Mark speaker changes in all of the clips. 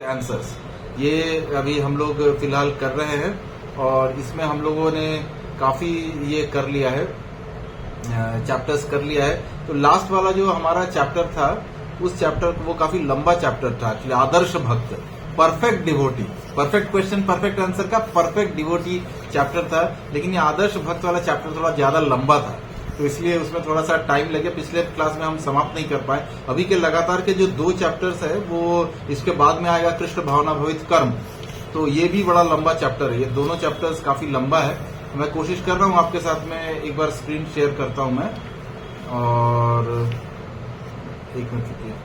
Speaker 1: Answers ये अभी हम लोग फिलहाल कर रहे हैं और इसमें हम लोगों ने काफी ये कर लिया है, चैप्टर्स कर लिया है। तो लास्ट वाला जो हमारा चैप्टर था उस चैप्टर वो काफी लंबा चैप्टर था एक्चुअली। आदर्श भक्त, perfect devotee, perfect question perfect answer का परफेक्ट डिवोटी चैप्टर था, लेकिन ये आदर्श भक्त वाला चैप्टर थोड़ा ज्यादा लंबा था तो इसलिए उसमें थोड़ा सा टाइम लगे। पिछले क्लास में हम समाप्त नहीं कर पाए। अभी के लगातार के जो 2 चैप्टर्स है वो इसके बाद में आएगा कृष्ण भावना भवित कर्म, तो ये भी बड़ा लंबा चैप्टर है। ये दोनों चैप्टर्स काफी लंबा है। मैं कोशिश कर रहा हूँ आपके साथ में एक बार स्क्रीन शेयर करता हूँ मैं, और 1 मिनट रुकिए।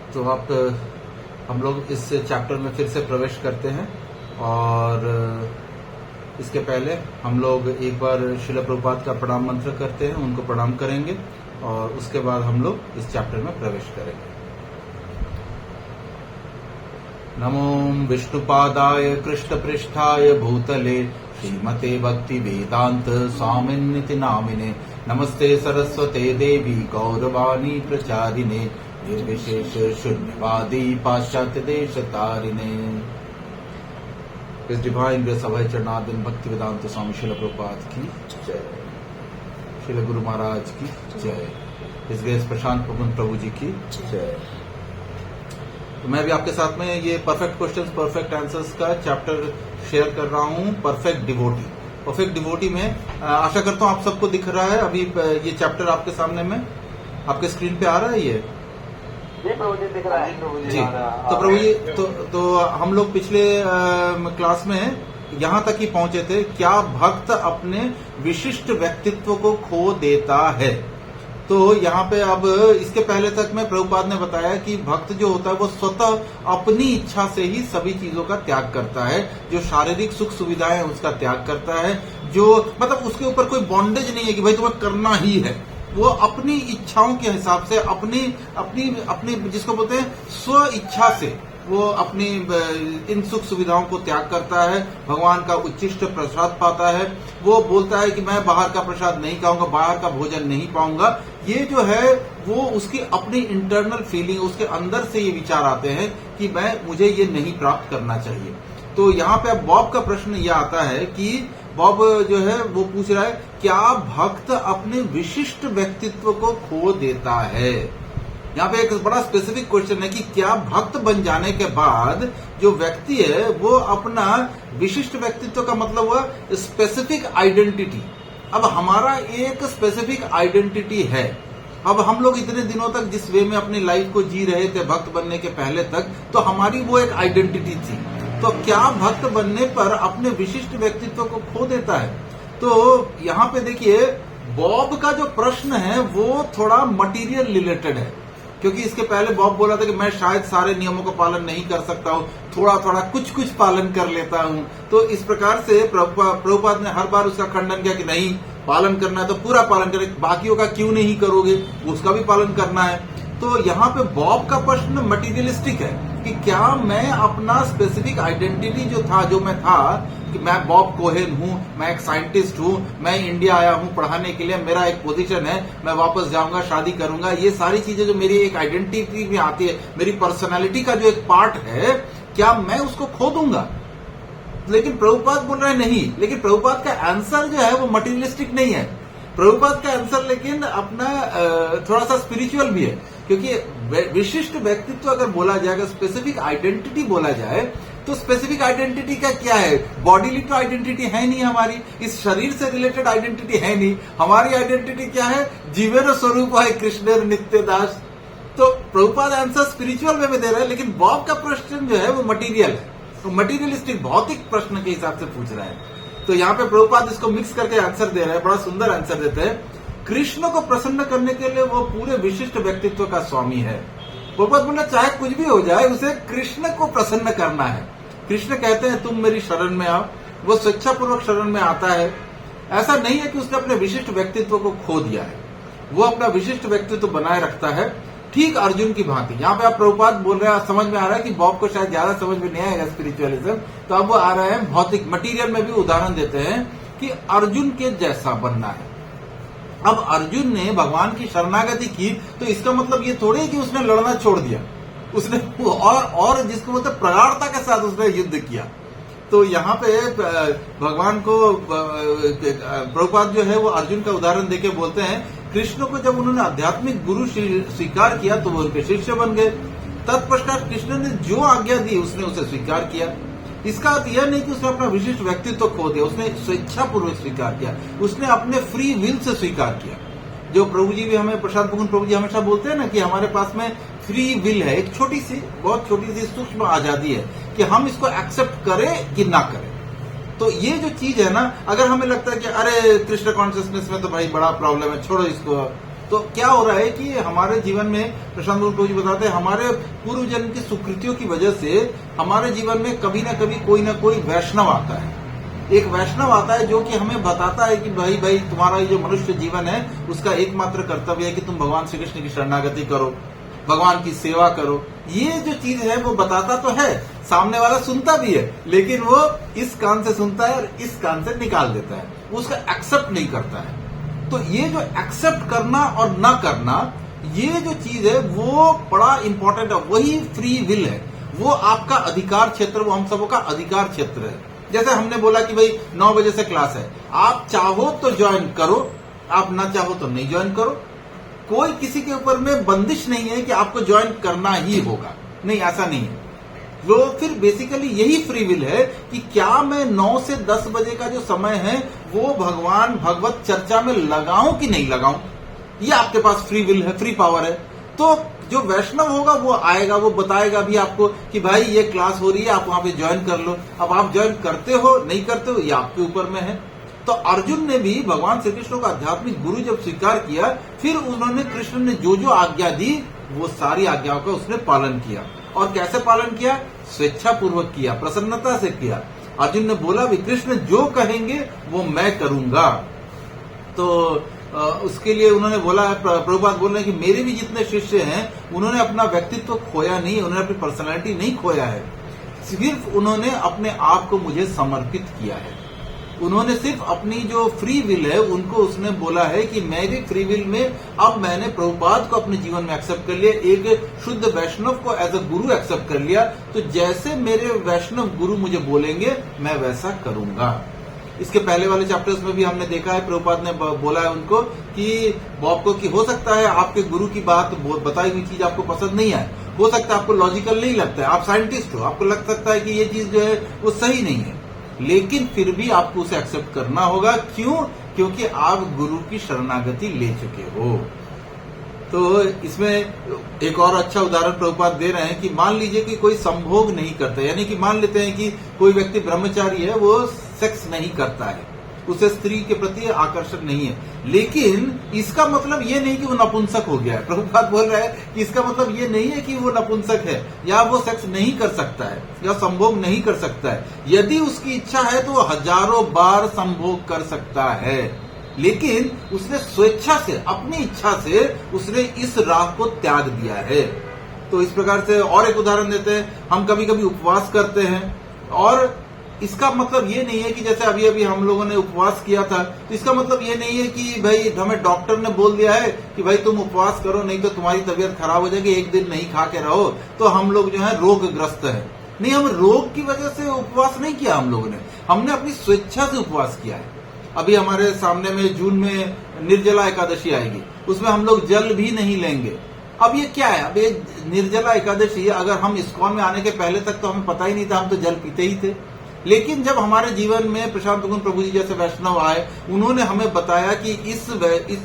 Speaker 1: तो आप हम लोग इस चैप्टर में फिर से प्रवेश करते हैं और इसके पहले हम लोग एक बार श्रील प्रभुपाद का प्रणाम मंत्र करते हैं, उनको प्रणाम करेंगे और उसके बाद हम लोग इस चैप्टर में प्रवेश करेंगे। नमो विष्णुपादाय कृष्ण पृष्ठाय भूतले श्रीमते भक्ति वेदांत स्वामिन्निति नामिने नमस्ते सरस्वते देवी गौरवाणी प्रचारिणे निर्विशेष शून्यवादी पाश्चात्य देश तारिणे। इस डिवाइन ग्रेस अभय चरणार्विंद भक्ति वेदांत स्वामी श्रील प्रभुपाद की जय, श्रील गुरु महाराज की जय, इस ग्रेस प्रशांत प्रबुद्ध प्रभु जी की जय। तो मैं भी आपके साथ में ये परफेक्ट क्वेश्चंस परफेक्ट आंसर्स का चैप्टर शेयर कर रहा हूँ। परफेक्ट डिवोटी, परफेक्ट डिवोटी में आशा करता हूँ आप सबको दिख रहा है अभी ये चैप्टर आपके सामने में, आपके स्क्रीन पे आ रहा है ये
Speaker 2: जी प्रभु जी, दिख रहा है प्रभु जी।
Speaker 1: तो प्रभु जी तो हम लोग पिछले क्लास में यहाँ तक ही पहुंचे थे, क्या भक्त अपने विशिष्ट व्यक्तित्व को खो देता है। तो यहाँ पे अब इसके पहले तक में प्रभुपाद ने बताया कि भक्त जो होता है वो स्वतः अपनी इच्छा से ही सभी चीजों का त्याग करता है, जो शारीरिक सुख सुविधाएं उसका त्याग करता है, जो मतलब उसके ऊपर कोई बॉन्डेज नहीं है कि भाई तुम्हें करना ही है। वो अपनी इच्छाओं के हिसाब से अपनी अपनी अपनी जिसको बोलते हैं स्व इच्छा से वो अपनी इन सुख सुविधाओं को त्याग करता है, भगवान का उच्चिष्ट प्रसाद पाता है। वो बोलता है कि मैं बाहर का प्रसाद नहीं खाऊंगा, बाहर का भोजन नहीं पाऊंगा। ये जो है वो उसकी अपनी इंटरनल फीलिंग, उसके अंदर से ये विचार आते हैं कि मुझे ये नहीं प्राप्त करना चाहिए। तो यहाँ पे बॉब का प्रश्न ये आता है कि बॉब जो है वो पूछ रहा है, क्या भक्त अपने विशिष्ट व्यक्तित्व को खो देता है। यहाँ पे एक बड़ा स्पेसिफिक क्वेश्चन है कि क्या भक्त बन जाने के बाद जो व्यक्ति है वो अपना विशिष्ट व्यक्तित्व का मतलब हुआ स्पेसिफिक आइडेंटिटी। अब हमारा एक स्पेसिफिक आइडेंटिटी है। अब हम लोग इतने दिनों तक जिस वे में अपनी लाइफ को जी रहे थे भक्त बनने के पहले तक, तो हमारी वो एक आइडेंटिटी थी। तो क्या भक्त बनने पर अपने विशिष्ट व्यक्तित्व को खो देता है। तो यहाँ पे देखिए बॉब का जो प्रश्न है वो थोड़ा मटेरियल रिलेटेड है, क्योंकि इसके पहले बॉब बोला था कि मैं शायद सारे नियमों का पालन नहीं कर सकता हूँ, थोड़ा थोड़ा कुछ कुछ पालन कर लेता हूँ। तो इस प्रकार से प्रभुपाद ने हर बार उसका खंडन किया कि नहीं, पालन करना है तो पूरा पालन करें, बाकियों का क्यों नहीं करोगे, उसका भी पालन करना है। तो यहाँ पे बॉब का प्रश्न मटीरियलिस्टिक है कि क्या मैं अपना स्पेसिफिक आइडेंटिटी जो था, जो मैं था कि मैं बॉब कोहेन हूँ, मैं एक साइंटिस्ट हूँ, मैं इंडिया आया हूँ पढ़ाने के लिए, मेरा एक पोजीशन है, मैं वापस जाऊंगा, शादी करूंगा, ये सारी चीजें जो मेरी एक आइडेंटिटी में आती है, मेरी पर्सनैलिटी का जो एक पार्ट है, क्या मैं उसको खो दूंगा। लेकिन प्रभुपाद बोल रहे हैं नहीं। लेकिन प्रभुपाद का आंसर जो है वो मटीरियलिस्टिक नहीं है। प्रभुपाद का आंसर लेकिन अपना थोड़ा सा स्पिरिचुअल भी है, क्योंकि विशिष्ट व्यक्तित्व अगर बोला जाएगा, स्पेसिफिक आइडेंटिटी बोला जाए, तो स्पेसिफिक आइडेंटिटी का क्या है। बॉडीली तो आइडेंटिटी है नहीं हमारी, इस शरीर से रिलेटेड आइडेंटिटी है नहीं। हमारी आइडेंटिटी क्या है, जीवेर स्वरूप है कृष्णेर नित्य दास। तो प्रभुपाद आंसर स्पिरिचुअल वे में दे रहे हैं, लेकिन बॉब का प्रश्न जो है वो मटीरियल है। मटीरियलिस्टिक भौतिक प्रश्न के हिसाब से पूछ रहा है। तो यहाँ पे प्रभुपाद इसको मिक्स करके आंसर दे रहे हैं, बड़ा सुंदर आंसर देते हैं। कृष्ण को प्रसन्न करने के लिए वो पूरे विशिष्ट व्यक्तित्व का स्वामी है। प्रभुपाद बोला चाहे कुछ भी हो जाए, उसे कृष्ण को प्रसन्न करना है। कृष्ण कहते हैं तुम मेरी शरण में आओ, वो स्वेच्छापूर्वक शरण में आता है। ऐसा नहीं है कि उसने अपने विशिष्ट व्यक्तित्व को खो दिया है, वो अपना विशिष्ट व्यक्तित्व बनाए रखता है, ठीक अर्जुन की भांति। यहाँ पे आप प्रभुपाद बोल रहे हैं, समझ में आ रहा है कि बॉब को शायद ज्यादा समझ में नहीं आएगा स्पिरिचुअलिज्म, तो अब वो आ रहे हैं भौतिक मटीरियल में भी उदाहरण देते हैं कि अर्जुन के जैसा बनना है। अब अर्जुन ने भगवान की शरणागति की, तो इसका मतलब ये थोड़ी है कि उसने लड़ना छोड़ दिया, उसने और जिसको बोलते प्रगाढ़ता के साथ उसने युद्ध किया। तो यहाँ पे भगवान को प्रभुपाद जो है वो अर्जुन का उदाहरण देके बोलते हैं कृष्ण को जब उन्होंने आध्यात्मिक गुरु स्वीकार किया तो वो उनके शिष्य बन गए। तत्पश्चात कृष्ण ने जो आज्ञा दी उसने उसे स्वीकार किया। इसका अर्थ यह नहीं कि उसने अपना विशिष्ट व्यक्तित्व खो दिया, उसने स्वेच्छापूर्वक स्वीकार किया, उसने अपने फ्री विल से स्वीकार किया। जो प्रभु जी भी हमें, प्रशांत मुकुंद प्रभु जी हमेशा बोलते हैं ना कि हमारे पास में फ्री विल है, एक छोटी सी, बहुत छोटी सी सूक्ष्म आजादी है कि हम इसको एक्सेप्ट करें कि ना करें। तो ये जो चीज है ना, अगर हमें लगता है कि अरे कृष्ण कॉन्शियसनेस में तो भाई बड़ा प्रॉब्लम है, छोड़ो इसको, तो क्या हो रहा है कि हमारे जीवन में, प्रशांत प्रभु जी बताते हैं, हमारे पूर्व जन्म की सुकृतियों की वजह से हमारे जीवन में कभी ना कभी कोई ना कोई वैष्णव आता है। एक वैष्णव आता है जो कि हमें बताता है कि भाई तुम्हारा ये जो मनुष्य जीवन है उसका एकमात्र कर्तव्य है कि तुम भगवान श्री कृष्ण की शरणागति करो, भगवान की सेवा करो। ये जो चीज है वो बताता तो है, सामने वाला सुनता भी है, लेकिन वो इस कान से सुनता है और इस कान से निकाल देता है, वो उसका एक्सेप्ट नहीं करता है। तो ये जो एक्सेप्ट करना और ना करना, ये जो चीज है वो बड़ा इंपॉर्टेंट है। वही फ्री विल है, वो आपका अधिकार क्षेत्र, वो हम सबों का अधिकार क्षेत्र है। जैसे हमने बोला कि भाई 9 बजे से क्लास है, आप चाहो तो ज्वाइन करो, आप ना चाहो तो नहीं ज्वाइन करो। कोई किसी के ऊपर में बंदिश नहीं है कि आपको ज्वाइन करना ही होगा, नहीं, ऐसा नहीं है। वो फिर बेसिकली यही फ्री विल है कि क्या मैं 9 से 10 बजे का जो समय है वो भगवान भगवत चर्चा में लगाऊं कि नहीं लगाऊं, ये आपके पास फ्री विल है, फ्री पावर है। तो जो वैष्णव होगा वो आएगा, वो बताएगा भी आपको कि भाई ये क्लास हो रही है, आप वहां पे ज्वाइन कर लो। अब आप ज्वाइन करते हो नहीं करते हो ये आपके ऊपर में है। तो अर्जुन ने भी भगवान श्री कृष्ण का आध्यात्मिक गुरु जब स्वीकार किया, फिर उन्होंने, कृष्ण ने जो जो आज्ञा दी वो सारी आज्ञाओं का उसने पालन किया। और कैसे पालन किया? स्वेच्छापूर्वक किया, प्रसन्नता से किया। अर्जुन ने बोला भी कृष्ण जो कहेंगे वो मैं करूंगा। तो उसके लिए उन्होंने बोला, प्रभुपाद बोल रहे हैं कि मेरे भी जितने शिष्य हैं उन्होंने अपना व्यक्तित्व खोया नहीं, उन्होंने अपनी पर्सनालिटी नहीं खोया है, सिर्फ उन्होंने अपने आप को मुझे समर्पित किया है। उन्होंने सिर्फ अपनी जो फ्री विल है उनको उसने बोला है कि मेरी फ्री विल में अब मैंने प्रभुपाद को अपने जीवन में एक्सेप्ट कर लिया, एक शुद्ध वैष्णव को एज अ गुरु एक्सेप्ट कर लिया। तो जैसे मेरे वैष्णव गुरु मुझे बोलेंगे मैं वैसा करूंगा। इसके पहले वाले चैप्टर्स में भी हमने देखा है, प्रभुपाद ने बोला है उनको कि बॉब को कि हो सकता है आपके गुरु की बात, बताई हुई चीज आपको पसंद नहीं आए, हो सकता है आपको लॉजिकल नहीं लगता है, आप साइंटिस्ट हो, आपको लग सकता है कि ये चीज जो है वो सही नहीं है, लेकिन फिर भी आपको उसे एक्सेप्ट करना होगा। क्यों? क्योंकि आप गुरु की शरणागति ले चुके हो। तो इसमें एक और अच्छा उदाहरण प्रभुपाद दे रहे हैं कि मान लीजिए कि कोई संभोग नहीं करता, यानी कि मान लेते हैं कि कोई व्यक्ति ब्रह्मचारी है, वो सेक्स नहीं करता है, उसे स्त्री के प्रति आकर्षण नहीं है, लेकिन इसका मतलब ये नहीं कि वो नपुंसक हो गया है। प्रभुपाद बोल रहा है कि इसका मतलब ये नहीं है कि वो नपुंसक है या वो सेक्स नहीं कर सकता है या संभोग नहीं कर सकता है। यदि उसकी इच्छा है तो वो हजारों बार संभोग कर सकता है, लेकिन उसने स्वेच्छा से, अपनी इच्छा से उसने इस राह को त्याग दिया है। तो इस प्रकार से और एक उदाहरण देते हैं, हम कभी कभी उपवास करते हैं और इसका मतलब ये नहीं है कि जैसे अभी अभी हम लोगों ने उपवास किया था, तो इसका मतलब ये नहीं है कि भाई हमें डॉक्टर ने बोल दिया है कि भाई तुम उपवास करो नहीं तो तुम्हारी तबीयत खराब हो जाएगी, एक दिन नहीं खा के रहो तो हम लोग जो है रोगग्रस्त है। नहीं, हम रोग की वजह से उपवास नहीं किया हम लोगों ने, हमने अपनी स्वेच्छा से उपवास किया है। अभी हमारे सामने में जून में निर्जला एकादशी आएगी, उसमें हम लोग जल भी नहीं लेंगे। अब ये क्या है? अब ये निर्जला एकादशी, अगर हम इस्कॉन में आने के पहले तक तो हमें पता ही नहीं था, हम तो जल पीते ही थे। लेकिन जब हमारे जीवन में प्रशांत मुकुंद प्रभु जी जैसे वैष्णव आए, उन्होंने हमें बताया कि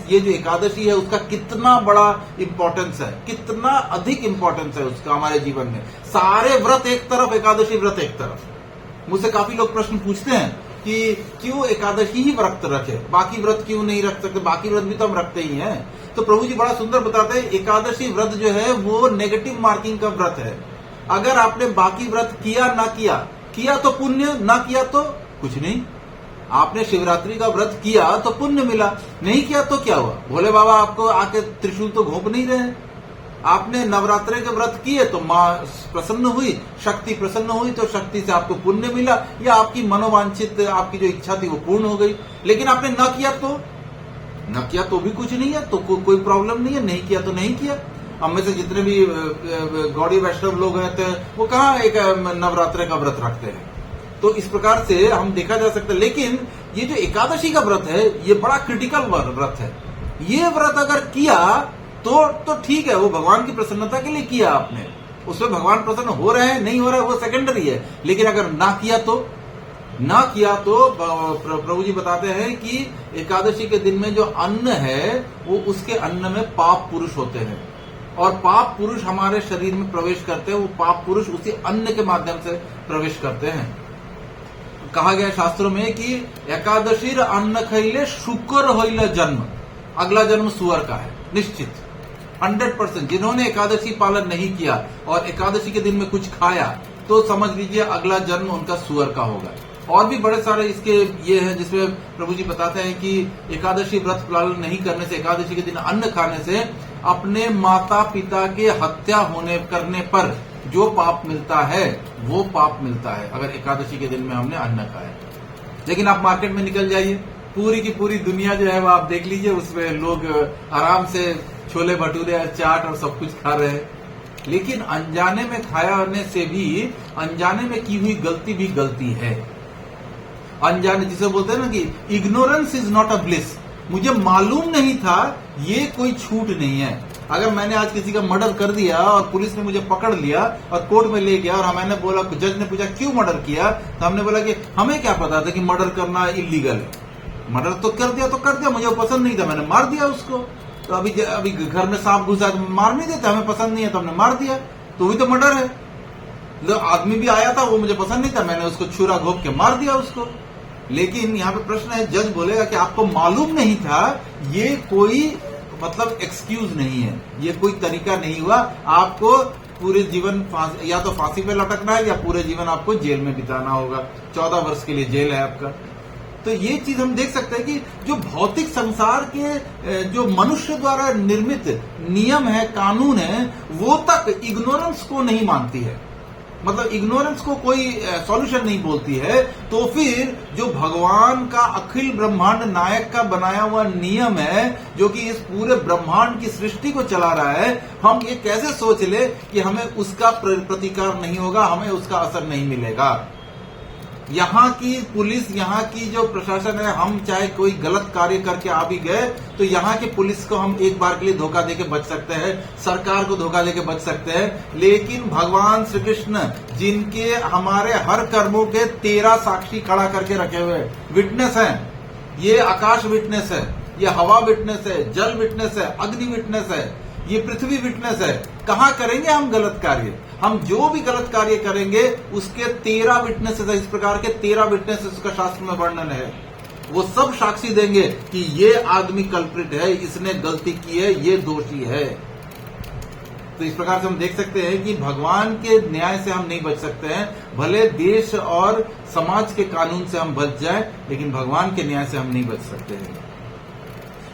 Speaker 1: ये जो एकादशी है उसका कितना बड़ा इंपॉर्टेंस है, कितना अधिक इंपॉर्टेंस है उसका हमारे जीवन में। सारे व्रत एक तरफ, एकादशी व्रत एक तरफ। मुझसे काफी लोग प्रश्न पूछते हैं कि क्यों एकादशी ही व्रत रखे, बाकी व्रत क्यों नहीं रख सकते? बाकी व्रत भी तो हम रखते ही हैं। तो प्रभु जी बड़ा सुंदर बताते हैं, एकादशी व्रत जो है वो नेगेटिव मार्किंग का व्रत है। अगर आपने बाकी व्रत किया ना किया तो पुण्य, ना किया तो कुछ नहीं। आपने शिवरात्रि का व्रत किया तो पुण्य मिला, नहीं किया तो क्या हुआ? भोले बाबा आपको आके त्रिशूल तो घोंप नहीं रहे हैं। आपने नवरात्रे के व्रत किए तो माँ प्रसन्न हुई, शक्ति प्रसन्न हुई, तो शक्ति से आपको पुण्य मिला, या आपकी मनोवांछित आपकी जो इच्छा थी वो पूर्ण हो गई। लेकिन आपने न किया तो भी कुछ नहीं है, तो कोई प्रॉब्लम नहीं है, नहीं किया तो नहीं किया। हम में से जितने भी गौड़ी वैष्णव लोग हैं तो वो कहाँ एक नवरात्रे का व्रत रखते हैं। तो इस प्रकार से हम देखा जा सकता है। लेकिन ये जो एकादशी का व्रत है ये बड़ा क्रिटिकल व्रत है। ये व्रत अगर किया तो ठीक है, वो भगवान की प्रसन्नता के लिए किया आपने, उसमें भगवान प्रसन्न हो रहे हैं नहीं हो रहे हैं वो सेकेंडरी है। लेकिन अगर ना किया तो प्रभु जी बताते हैं कि एकादशी के दिन में जो अन्न है वो उसके अन्न में पाप पुरुष होते हैं, और पाप पुरुष हमारे शरीर में प्रवेश करते हैं। वो पाप पुरुष उसी अन्न के माध्यम से प्रवेश करते हैं। कहा गया शास्त्रों में कि एकादशी अन्न खैले शुक्र होइले जन्म, अगला जन्म सुअर का है निश्चित 100%। जिन्होंने एकादशी पालन नहीं किया और एकादशी के दिन में कुछ खाया तो समझ लीजिए अगला जन्म उनका सुअर का होगा। और भी बड़े सारे इसके ये हैं जिसमें प्रभु जी बताते हैं कि एकादशी व्रत पालन नहीं करने से, एकादशी के दिन अन्न खाने से अपने माता पिता के हत्या करने पर जो पाप मिलता है वो पाप मिलता है, अगर एकादशी के दिन में हमने अन्न खाया। लेकिन आप मार्केट में निकल जाइए, पूरी की पूरी दुनिया जो है वो आप देख लीजिए, उसमें लोग आराम से छोले भटूरे और चाट और सब कुछ खा रहे हैं। लेकिन अनजाने में खाने से भी, अनजाने में की हुई गलती भी गलती है। अनजाने जिसे बोलते हैं ना कि ignorance is not a bliss, मुझे मालूम नहीं था ये कोई छूट नहीं है। अगर मैंने आज किसी का मर्डर कर दिया और पुलिस ने मुझे पकड़ लिया और कोर्ट में ले गया और मैंने बोला, जज ने पूछा क्यों मर्डर किया, तो हमने बोला कि हमें क्या पता था कि मर्डर करना इलीगल है। मर्डर तो कर दिया, मुझे पसंद नहीं था, मैंने मार दिया उसको। तो अभी घर में सांप घुसा तो मार नहीं देते, हमें पसंद नहीं है तो हमने मार दिया, तो वही तो मर्डर है। जो आदमी भी आया था वो मुझे पसंद नहीं था, मैंने उसको छुरा घोंप के मार दिया उसको। लेकिन यहाँ पे प्रश्न है, जज बोलेगा कि आपको मालूम नहीं था, ये कोई मतलब एक्सक्यूज नहीं है, ये कोई तरीका नहीं हुआ। आपको पूरे जीवन या तो फांसी पे लटकना है या पूरे जीवन आपको जेल में बिताना होगा। 14 वर्ष के लिए जेल है आपका। तो ये चीज हम देख सकते हैं कि जो भौतिक संसार के जो मनुष्य द्वारा निर्मित नियम है, कानून है, वो तक इग्नोरेंस को नहीं मानती है, मतलब इग्नोरेंस को कोई सॉल्यूशन नहीं बोलती है। तो फिर जो भगवान का अखिल ब्रह्मांड नायक का बनाया हुआ नियम है, जो कि इस पूरे ब्रह्मांड की सृष्टि को चला रहा है, हम ये कैसे सोच ले कि हमें उसका प्रतिकार नहीं होगा, हमें उसका असर नहीं मिलेगा। यहाँ की पुलिस, यहाँ की जो प्रशासन है, हम चाहे कोई गलत कार्य करके आ भी गए तो यहाँ की पुलिस को हम एक बार के लिए धोखा देके बच सकते हैं, सरकार को धोखा देके बच सकते हैं। लेकिन भगवान श्री कृष्ण जिनके हमारे हर कर्मों के 13 साक्षी खड़ा करके रखे हुए विटनेस हैं, ये आकाश विटनेस है, ये हवा विटनेस है, जल विटनेस है, अग्नि विटनेस है, ये पृथ्वी विटनेस है। कहाँ करेंगे हम गलत कार्य? हम जो भी गलत कार्य करेंगे उसके 13 विटनेसेस है, इस प्रकार के 13 विटनेसेस का शास्त्र में वर्णन है। वो सब साक्षी देंगे कि ये आदमी कल्प्रिट है, इसने गलती की है, ये दोषी है। तो इस प्रकार से हम देख सकते हैं कि भगवान के न्याय से हम नहीं बच सकते हैं। भले देश और समाज के कानून से हम बच जाएं, लेकिन भगवान के न्याय से हम नहीं बच सकते हैं।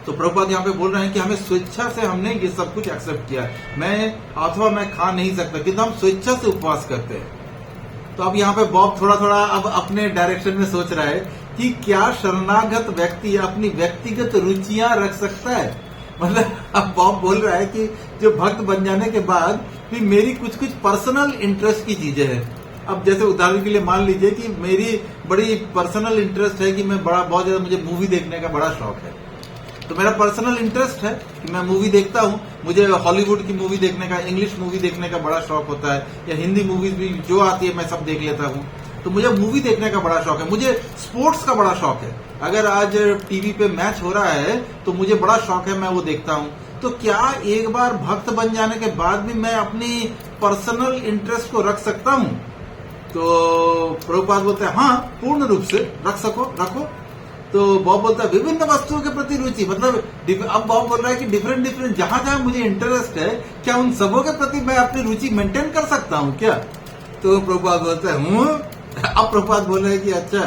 Speaker 1: तो प्रभुपाद यहाँ पे बोल रहे हैं कि हमें स्वेच्छा से हमने ये सब कुछ एक्सेप्ट किया। मैं खा नहीं सकता, किंतु हम स्वेच्छा से उपवास करते हैं। तो अब यहाँ पे बॉब थोड़ा थोड़ा अब अपने डायरेक्शन में सोच रहा है कि क्या शरणागत व्यक्ति अपनी व्यक्तिगत रुचियां रख सकता है? मतलब अब बॉब बोल रहा है कि जो भक्त बन जाने के बाद भी मेरी कुछ पर्सनल इंटरेस्ट की चीजें हैं। अब जैसे उदाहरण के लिए मान लीजिए कि मेरी बड़ी पर्सनल इंटरेस्ट है कि बहुत ज्यादा मुझे मूवी देखने का बड़ा शौक है। तो मेरा पर्सनल इंटरेस्ट है कि मैं मूवी देखता हूँ, मुझे हॉलीवुड की मूवी देखने का, इंग्लिश मूवी देखने का बड़ा शौक होता है, या हिंदी मूवीज भी जो आती है मैं सब देख लेता हूँ। तो मुझे मूवी देखने का बड़ा शौक है, मुझे स्पोर्ट्स का बड़ा शौक है। अगर आज टीवी पे मैच हो रहा है तो मुझे बड़ा शौक है, मैं वो देखता हूं। तो क्या एक बार भक्त बन जाने के बाद भी मैं अपनी पर्सनल इंटरेस्ट को रख सकता हूं? तो प्रभुपाद बोलते हैं हाँ, पूर्ण रूप से रखो। तो बॉब बोलता है विभिन्न वस्तुओं के प्रति रुचि, मतलब अब बॉब बोल रहा है कि डिफरेंट जहां जहां मुझे इंटरेस्ट है, क्या उन सबों के प्रति मैं अपनी रुचि मेंटेन कर सकता हूं क्या? तो प्रभुपाद बोलता है हूं। अब प्रभुपाद बोल रहे हैं कि अच्छा,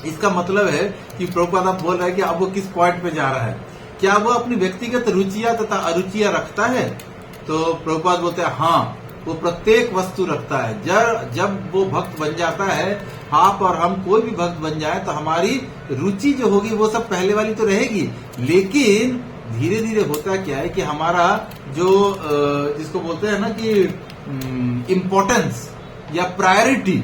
Speaker 1: इसका मतलब है कि प्रभुपाद आप बोल रहे हैं कि अब वो किस पॉइंट पे जा रहा है, क्या वो अपनी व्यक्तिगत रुचियां तथा अरुचियां रखता है? तो प्रभुपाद बोलते हैं हाँ, वो प्रत्येक वस्तु रखता है। जब वो भक्त बन जाता है, आप और हम कोई भी भक्त बन जाए, तो हमारी रुचि जो होगी वो सब पहले वाली तो रहेगी, लेकिन धीरे धीरे होता क्या है कि हमारा जो जिसको बोलते हैं ना कि इम्पोर्टेंस या प्रायोरिटी,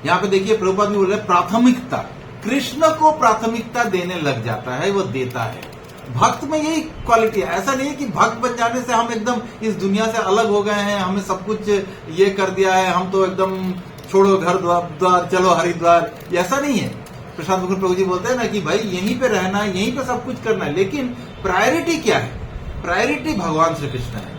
Speaker 1: यहाँ पे देखिए प्रभुपाद भी बोल रहे हैं प्राथमिकता, कृष्ण को प्राथमिकता देने लग जाता है, वो देता है। भक्त में यही क्वालिटी है। ऐसा नहीं है कि भक्त बन जाने से हम एकदम इस दुनिया से अलग हो गए हैं, हमें सब कुछ ये कर दिया है, हम तो एकदम छोड़ो घर द्वार चलो हरिद्वार, ऐसा नहीं है। प्रशांत मुकुंद प्रभु जी बोलते हैं ना कि भाई यहीं पे रहना है, यहीं पे सब कुछ करना है, लेकिन प्रायोरिटी क्या है? प्रायोरिटी भगवान श्री कृष्ण है।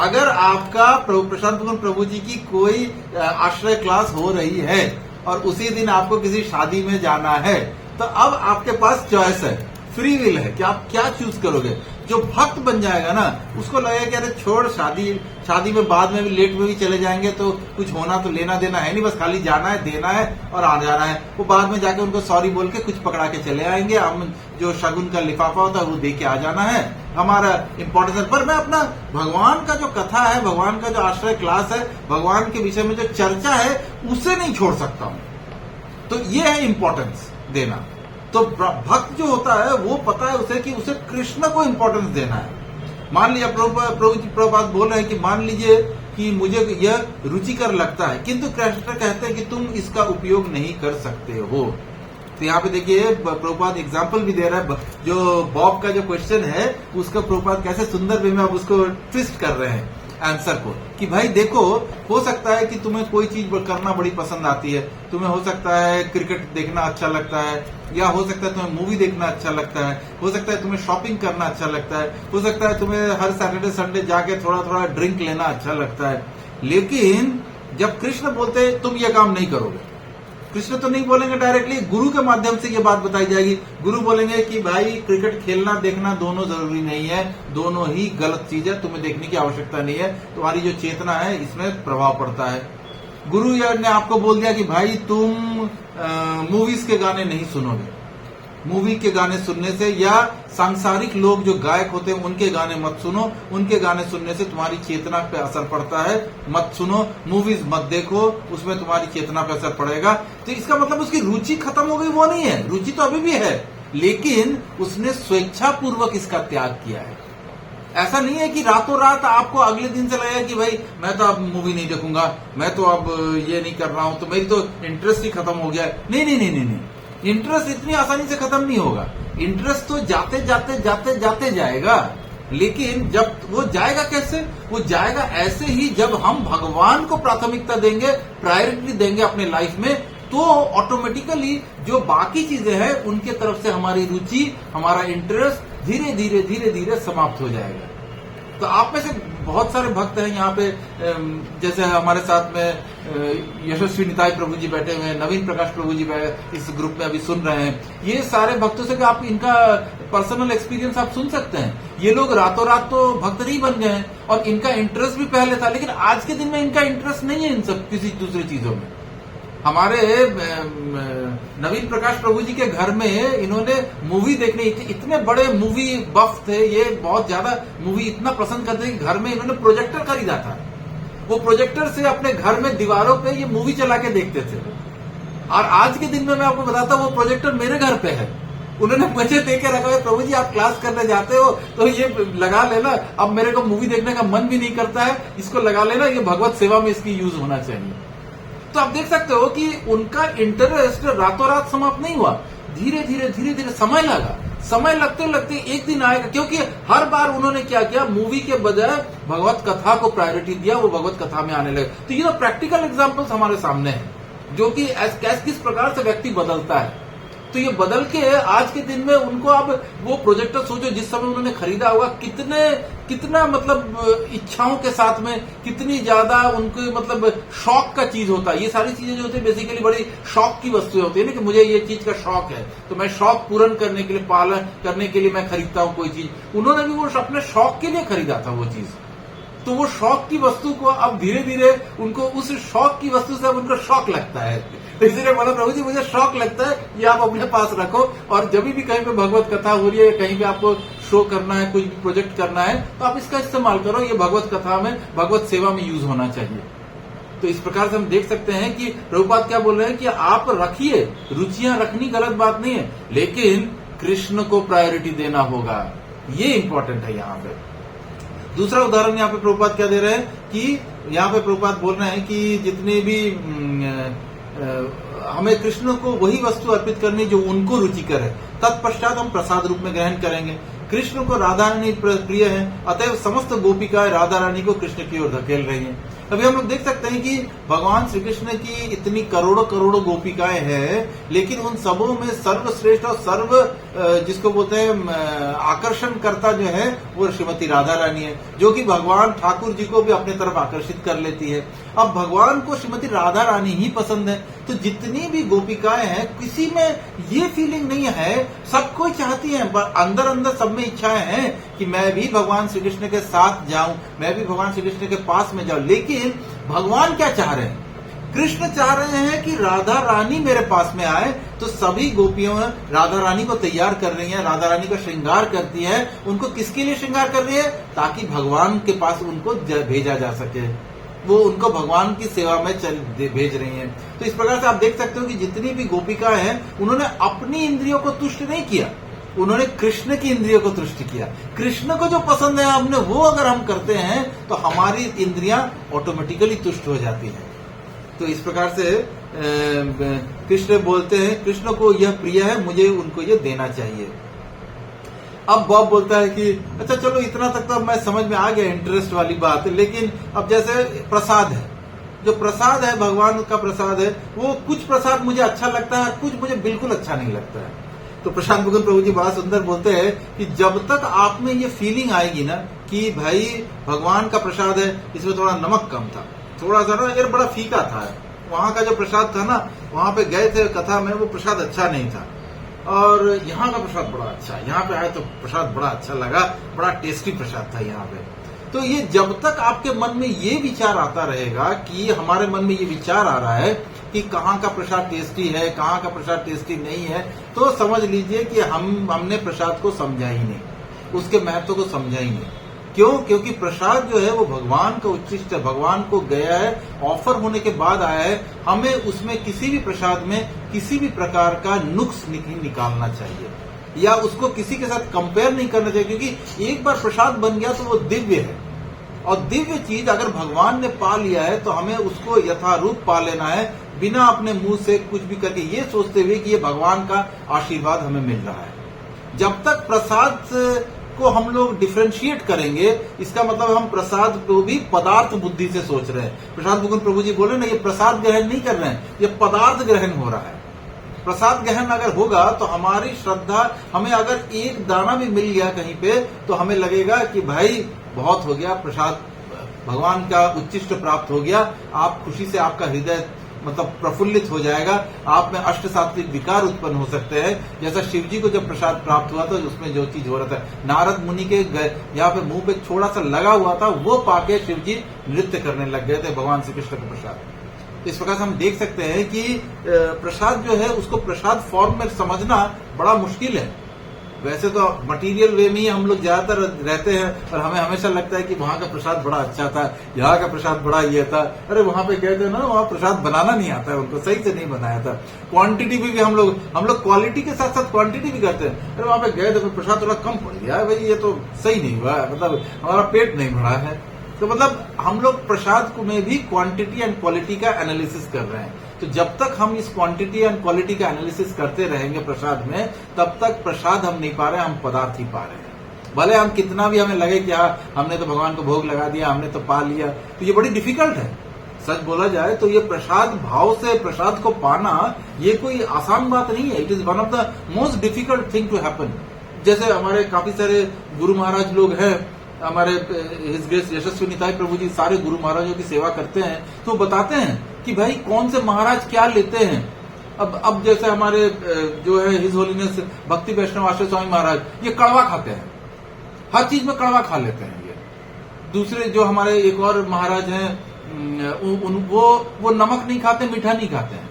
Speaker 1: अगर आपका प्रशांत मुकुंद प्रभु जी की कोई आश्रय क्लास हो रही है और उसी दिन आपको किसी शादी में जाना है, तो अब आपके पास चॉइस है, फ्री विल है कि आप क्या चूज करोगे। जो भक्त बन जाएगा ना, उसको लगेगा कि अरे छोड़, शादी में बाद में भी लेट में भी चले जाएंगे तो कुछ होना तो लेना देना है नहीं, बस खाली जाना है, देना है और आ जाना है। वो बाद में जाके उनको सॉरी बोल के कुछ पकड़ा के चले आएंगे, हम जो शगुन का लिफाफा होता है वो दे के आ जाना है, हमारा इम्पोर्टेंस है। पर मैं अपना भगवान का जो कथा है, भगवान का जो आश्रय क्लास है, भगवान के विषय में जो चर्चा है, उसे नहीं छोड़ सकता हूं। तो ये है इम्पोर्टेंस देना। तो भक्त जो होता है वो पता है उसे कि उसे कृष्ण को इम्पोर्टेंस देना है। मान लीजिए प्रभुपाद बोल रहे हैं कि मान लीजिए कि मुझे यह रुचिकर लगता है, किंतु कृष्ण कहते हैं कि तुम इसका उपयोग नहीं कर सकते हो। तो यहाँ पे देखिए प्रभुपाद एग्जाम्पल भी दे रहा है। जो बॉब का जो क्वेश्चन है उसका प्रभुपाद कैसे सुंदर वे में अब उसको ट्विस्ट कर रहे हैं आंसर को, कि भाई देखो, हो सकता है कि तुम्हें कोई चीज करना बड़ी पसंद आती है, तुम्हें हो सकता है क्रिकेट देखना अच्छा लगता है, या हो सकता है तुम्हें मूवी देखना अच्छा लगता है, हो सकता है तुम्हें शॉपिंग करना अच्छा लगता है, हो सकता है तुम्हें हर सैटरडे संडे जाके थोड़ा थोड़ा ड्रिंक लेना अच्छा लगता है। लेकिन जब कृष्ण बोलते हैं तुम ये काम नहीं करोगे, कृष्ण तो नहीं बोलेंगे डायरेक्टली, गुरु के माध्यम से ये बात बताई जाएगी। गुरु बोलेंगे कि भाई क्रिकेट खेलना देखना दोनों जरूरी नहीं है, दोनों ही गलत चीज है, तुम्हें देखने की आवश्यकता नहीं है, तुम्हारी जो चेतना है इसमें प्रभाव पड़ता है। गुरु ने आपको बोल दिया कि भाई तुम मूवीज के गाने नहीं सुनोगे, मूवी के गाने सुनने से या सांसारिक लोग जो गायक होते हैं उनके गाने मत सुनो, उनके गाने सुनने से तुम्हारी चेतना पे असर पड़ता है, मत सुनो। मूवीज मत देखो, उसमें तुम्हारी चेतना पे असर पड़ेगा। तो इसका मतलब उसकी रुचि खत्म हो गई वो नहीं है, रुचि तो अभी भी है, लेकिन उसने स्वेच्छापूर्वक इसका त्याग किया है। ऐसा नहीं है कि रातों रात आपको अगले दिन से लगेगा कि भाई मैं तो अब मूवी नहीं देखूंगा, मैं तो अब ये नहीं कर रहा हूं, तो मेरी तो इंटरेस्ट ही खत्म हो गया है। नहीं नहीं नहीं नहीं, नहीं। इंटरेस्ट इतनी आसानी से खत्म नहीं होगा, इंटरेस्ट तो जाते जाते जाते जाते जाएगा, लेकिन जब वो जाएगा कैसे? वो जाएगा ऐसे ही जब हम भगवान को प्राथमिकता देंगे, प्रायोरिटी देंगे अपने लाइफ में, तो ऑटोमेटिकली जो बाकी चीजें हैं उनके तरफ से हमारी रुचि, हमारा इंटरेस्ट धीरे धीरे धीरे धीरे समाप्त हो जाएगा। तो आप में से बहुत सारे भक्त हैं यहाँ पे, जैसे हमारे साथ में यशस्वी निताई प्रभु जी बैठे हुए हैं, नवीन प्रकाश प्रभु जी इस ग्रुप में अभी सुन रहे हैं। ये सारे भक्तों से आप इनका पर्सनल एक्सपीरियंस आप सुन सकते हैं। ये लोग रातों रात तो भक्त नहीं बन गए और इनका इंटरेस्ट भी पहले था, लेकिन आज के दिन में इनका इंटरेस्ट नहीं है इन सब किसी दूसरी चीजों में। हमारे नवीन प्रकाश प्रभु जी के घर में इन्होंने मूवी देखने, इतने बड़े मूवी बफ थे ये, बहुत ज्यादा मूवी इतना पसंद करते कि घर में इन्होंने प्रोजेक्टर खरीदा था। वो प्रोजेक्टर से अपने घर में दीवारों पे ये मूवी चला के देखते थे। और आज के दिन में मैं आपको बताता हूँ वो प्रोजेक्टर मेरे घर पे है, उन्होंने मुझे दे के रखा है, प्रभु जी आप क्लास करने जाते हो तो ये लगा लेना, अब मेरे को मूवी देखने का मन भी नहीं करता है, इसको लगा लेना, ये भगवत सेवा में इसकी यूज होना चाहिए। तो आप देख सकते हो कि उनका इंटरेस्ट रातों रात समाप्त नहीं हुआ, धीरे धीरे धीरे धीरे समय लगा, समय लगते लगते एक दिन आएगा, क्योंकि हर बार उन्होंने क्या किया, मूवी के बजाय भगवत कथा को प्रायोरिटी दिया, वो भगवत कथा में आने लगे। तो ये तो प्रैक्टिकल एग्जांपल्स हमारे सामने हैं। जो कि किस प्रकार से व्यक्ति बदलता है। तो ये बदल के आज के दिन में उनको अब वो प्रोजेक्टर सोचो जिस समय उन्होंने खरीदा होगा कितना मतलब इच्छाओं के साथ में कितनी ज्यादा उनको मतलब शौक का चीज होता है। ये सारी चीजें जो होती है बेसिकली बड़ी शौक की वस्तुएं होती है ना, कि मुझे ये चीज का शौक है तो मैं शौक पूर्ण करने के लिए पालन करने के लिए मैं खरीदता हूं कोई चीज। उन्होंने भी वो अपने शौक के लिए खरीदा था वो चीज, तो वो शौक की वस्तु को अब धीरे धीरे उनको उस शौक की वस्तु से अब उनको शौक लगता है। तो इसलिए बोला प्रभु जी मुझे शौक लगता है, ये आप अपने पास रखो, और जब भी कहीं पे भगवत कथा हो रही है, कहीं पे आपको शो करना है, कुछ प्रोजेक्ट करना है, तो आप इसका इस्तेमाल करो। ये भगवत कथा में भगवत सेवा में यूज होना चाहिए। तो इस प्रकार से हम देख सकते हैं कि प्रभुपाद क्या बोल रहे हैं कि आप रखिए, रुचियां रखनी गलत बात नहीं है, लेकिन कृष्ण को प्रायोरिटी देना होगा, ये इंपॉर्टेंट है यहाँ पे। दूसरा उदाहरण यहाँ पे प्रभुपाद क्या दे रहे हैं कि यहाँ पे प्रभुपाद बोल रहे हैं कि जितने भी हमें कृष्ण को वही वस्तु अर्पित करनी जो उनको रुचिकर है, तत्पश्चात हम प्रसाद रूप में ग्रहण करेंगे। कृष्ण को राधा रानी प्रिय है, अतएव समस्त गोपिकाएं राधा रानी को कृष्ण की ओर धकेल रही हैं। अभी हम लोग देख सकते हैं कि भगवान श्री कृष्ण की इतनी करोड़ों करोड़ों गोपिकाएं हैं, लेकिन उन सबों में सर्वश्रेष्ठ और सर्व जिसको बोलते हैं आकर्षण करता जो है वो श्रीमती राधा रानी है, जो कि भगवान ठाकुर जी को भी अपने तरफ आकर्षित कर लेती है। अब भगवान को श्रीमती राधा रानी ही पसंद है, तो जितनी भी गोपिकाएं हैं किसी में ये फीलिंग नहीं है, सबको चाहती है, अंदर अंदर सब में इच्छाएं हैं कि मैं भी भगवान श्री कृष्ण के साथ जाऊं, मैं भी भगवान श्री कृष्ण के पास में जाऊं। लेकिन भगवान क्या चाह रहे हैं? कृष्ण चाह रहे हैं कि राधा रानी मेरे पास में आए, तो सभी गोपियों राधा रानी को तैयार कर रही हैं, राधा रानी का श्रृंगार करती है। उनको किसके लिए श्रृंगार कर रही है? ताकि भगवान के पास उनको भेजा जा सके, वो उनको भगवान की सेवा में भेज रही हैं। तो इस प्रकार से आप देख सकते हो कि जितनी भी गोपिकाएं हैं उन्होंने अपनी इंद्रियों को तुष्ट नहीं किया, उन्होंने कृष्ण की इंद्रियों को तुष्ट किया। कृष्ण को जो पसंद है हमने वो अगर हम करते हैं तो हमारी इंद्रियां ऑटोमेटिकली तुष्ट हो जाती हैं। तो इस प्रकार से कृष्ण बोलते हैं कृष्ण को यह प्रिय है, मुझे उनको यह देना चाहिए। अब बॉब बोलता है कि अच्छा चलो इतना तक तो मैं समझ में आ गया इंटरेस्ट वाली बात, लेकिन अब जैसे प्रसाद है, जो प्रसाद है भगवान का प्रसाद है, वो कुछ प्रसाद मुझे अच्छा लगता है, कुछ मुझे बिल्कुल अच्छा नहीं लगता है। तो प्रशांत मुकुंद प्रभु जी बड़ा सुंदर बोलते हैं कि जब तक आप में ये फीलिंग आएगी ना कि भाई भगवान का प्रसाद है, इसमें थोड़ा नमक कम था, थोड़ा सा ना यार बड़ा फीका था, वहां का जो प्रसाद था ना, वहां पे गए थे कथा में, वो प्रसाद अच्छा नहीं था, और यहाँ का प्रसाद बड़ा अच्छा, यहाँ पे आए तो प्रसाद बड़ा अच्छा लगा, बड़ा टेस्टी प्रसाद था यहाँ पे। तो ये जब तक आपके मन में ये विचार आता रहेगा कि हमारे मन में ये विचार आ रहा है कि कहाँ का प्रसाद टेस्टी है, कहाँ का प्रसाद टेस्टी नहीं है, तो समझ लीजिए कि हमने प्रसाद को समझा ही नहीं, उसके महत्व को समझा ही नहीं। क्यों? क्योंकि प्रसाद जो है वो भगवान का उच्चिष्ट है, भगवान को गया है, ऑफर होने के बाद आया है। हमें उसमें किसी भी प्रसाद में किसी भी प्रकार का नुक्स नहीं निकालना चाहिए, या उसको किसी के साथ कंपेयर नहीं करना चाहिए, क्योंकि एक बार प्रसाद बन गया तो वो दिव्य है, और दिव्य चीज अगर भगवान ने पा लिया है तो हमें उसको यथारूप पा लेना है, बिना अपने मुंह से कुछ भी करके ये सोचते हुए कि ये भगवान का आशीर्वाद हमें मिल रहा है। जब तक प्रसाद को हम लोग डिफरेंशिएट करेंगे, इसका मतलब हम प्रसाद को भी पदार्थ बुद्धि से सोच रहे हैं। प्रशांत मुकुंद प्रभु जी बोले ना, ये प्रसाद ग्रहण नहीं कर रहे हैं, ये पदार्थ ग्रहण हो रहा है। प्रसाद ग्रहण अगर होगा तो हमारी श्रद्धा, हमें अगर एक दाना भी मिल गया कहीं पे तो हमें लगेगा कि भाई बहुत हो गया, प्रसाद भगवान का उच्चिष्ट प्राप्त हो गया। आप खुशी से, आपका हृदय मतलब प्रफुल्लित हो जाएगा, आप में अष्ट सात्विक विकार उत्पन्न हो सकते हैं। जैसा शिव जी को जब प्रसाद प्राप्त हुआ तो उसमें जो चीज हो रहा था, नारद मुनि के यहाँ पे मुंह पे थोड़ा सा लगा हुआ था, वो पाके शिव जी नृत्य करने लग गए थे भगवान श्री कृष्ण का प्रसाद। इस प्रकार से हम देख सकते हैं कि प्रसाद जो है उसको प्रसाद फॉर्म में समझना बड़ा मुश्किल है। वैसे तो मटेरियल वे में ही हम लोग ज्यादातर रहते हैं, और हमें हमेशा लगता है कि वहां का प्रसाद बड़ा अच्छा था, यहाँ का प्रसाद बड़ा ये था, अरे वहां पे गए थे ना, वहां प्रसाद बनाना नहीं आता है उनको, सही से नहीं बनाया था। क्वांटिटी भी हम लोग क्वालिटी के साथ साथ क्वांटिटी भी करते हैं। अरे वहां पे गए थे प्रसाद थोड़ा कम पड़ गया, भाई ये तो सही नहीं हुआ, मतलब हमारा पेट नहीं भरा है। तो मतलब हम लोग प्रसाद को में भी क्वांटिटी एंड क्वालिटी का एनालिसिस कर रहे हैं। तो जब तक हम इस क्वांटिटी एंड क्वालिटी का एनालिसिस करते रहेंगे प्रसाद में, तब तक प्रसाद हम नहीं पा रहे हैं, हम पदार्थ ही पा रहे हैं। भले हम कितना भी हमें लगे कि हाँ हमने तो भगवान को भोग लगा दिया, हमने तो पा लिया, तो ये बड़ी डिफिकल्ट है। सच बोला जाए तो ये प्रसाद भाव से प्रसाद को पाना ये कोई आसान बात नहीं है। It is one of the most difficult thing to happen. जैसे हमारे काफी सारे गुरु महाराज लोग हैं, हमारे हिज ग्रेस यशस्वी निताई प्रभु जी सारे गुरु महाराजों की सेवा करते हैं, तो बताते हैं कि भाई कौन से महाराज क्या लेते हैं। अब जैसे हमारे जो है हिज होलीनेस भक्ति वैष्णव आश्रय स्वामी महाराज, ये कड़वा खाते हैं, हर चीज में कड़वा खा लेते हैं ये। दूसरे जो हमारे एक और महाराज हैं वो नमक नहीं खाते, मीठा नहीं खाते हैं।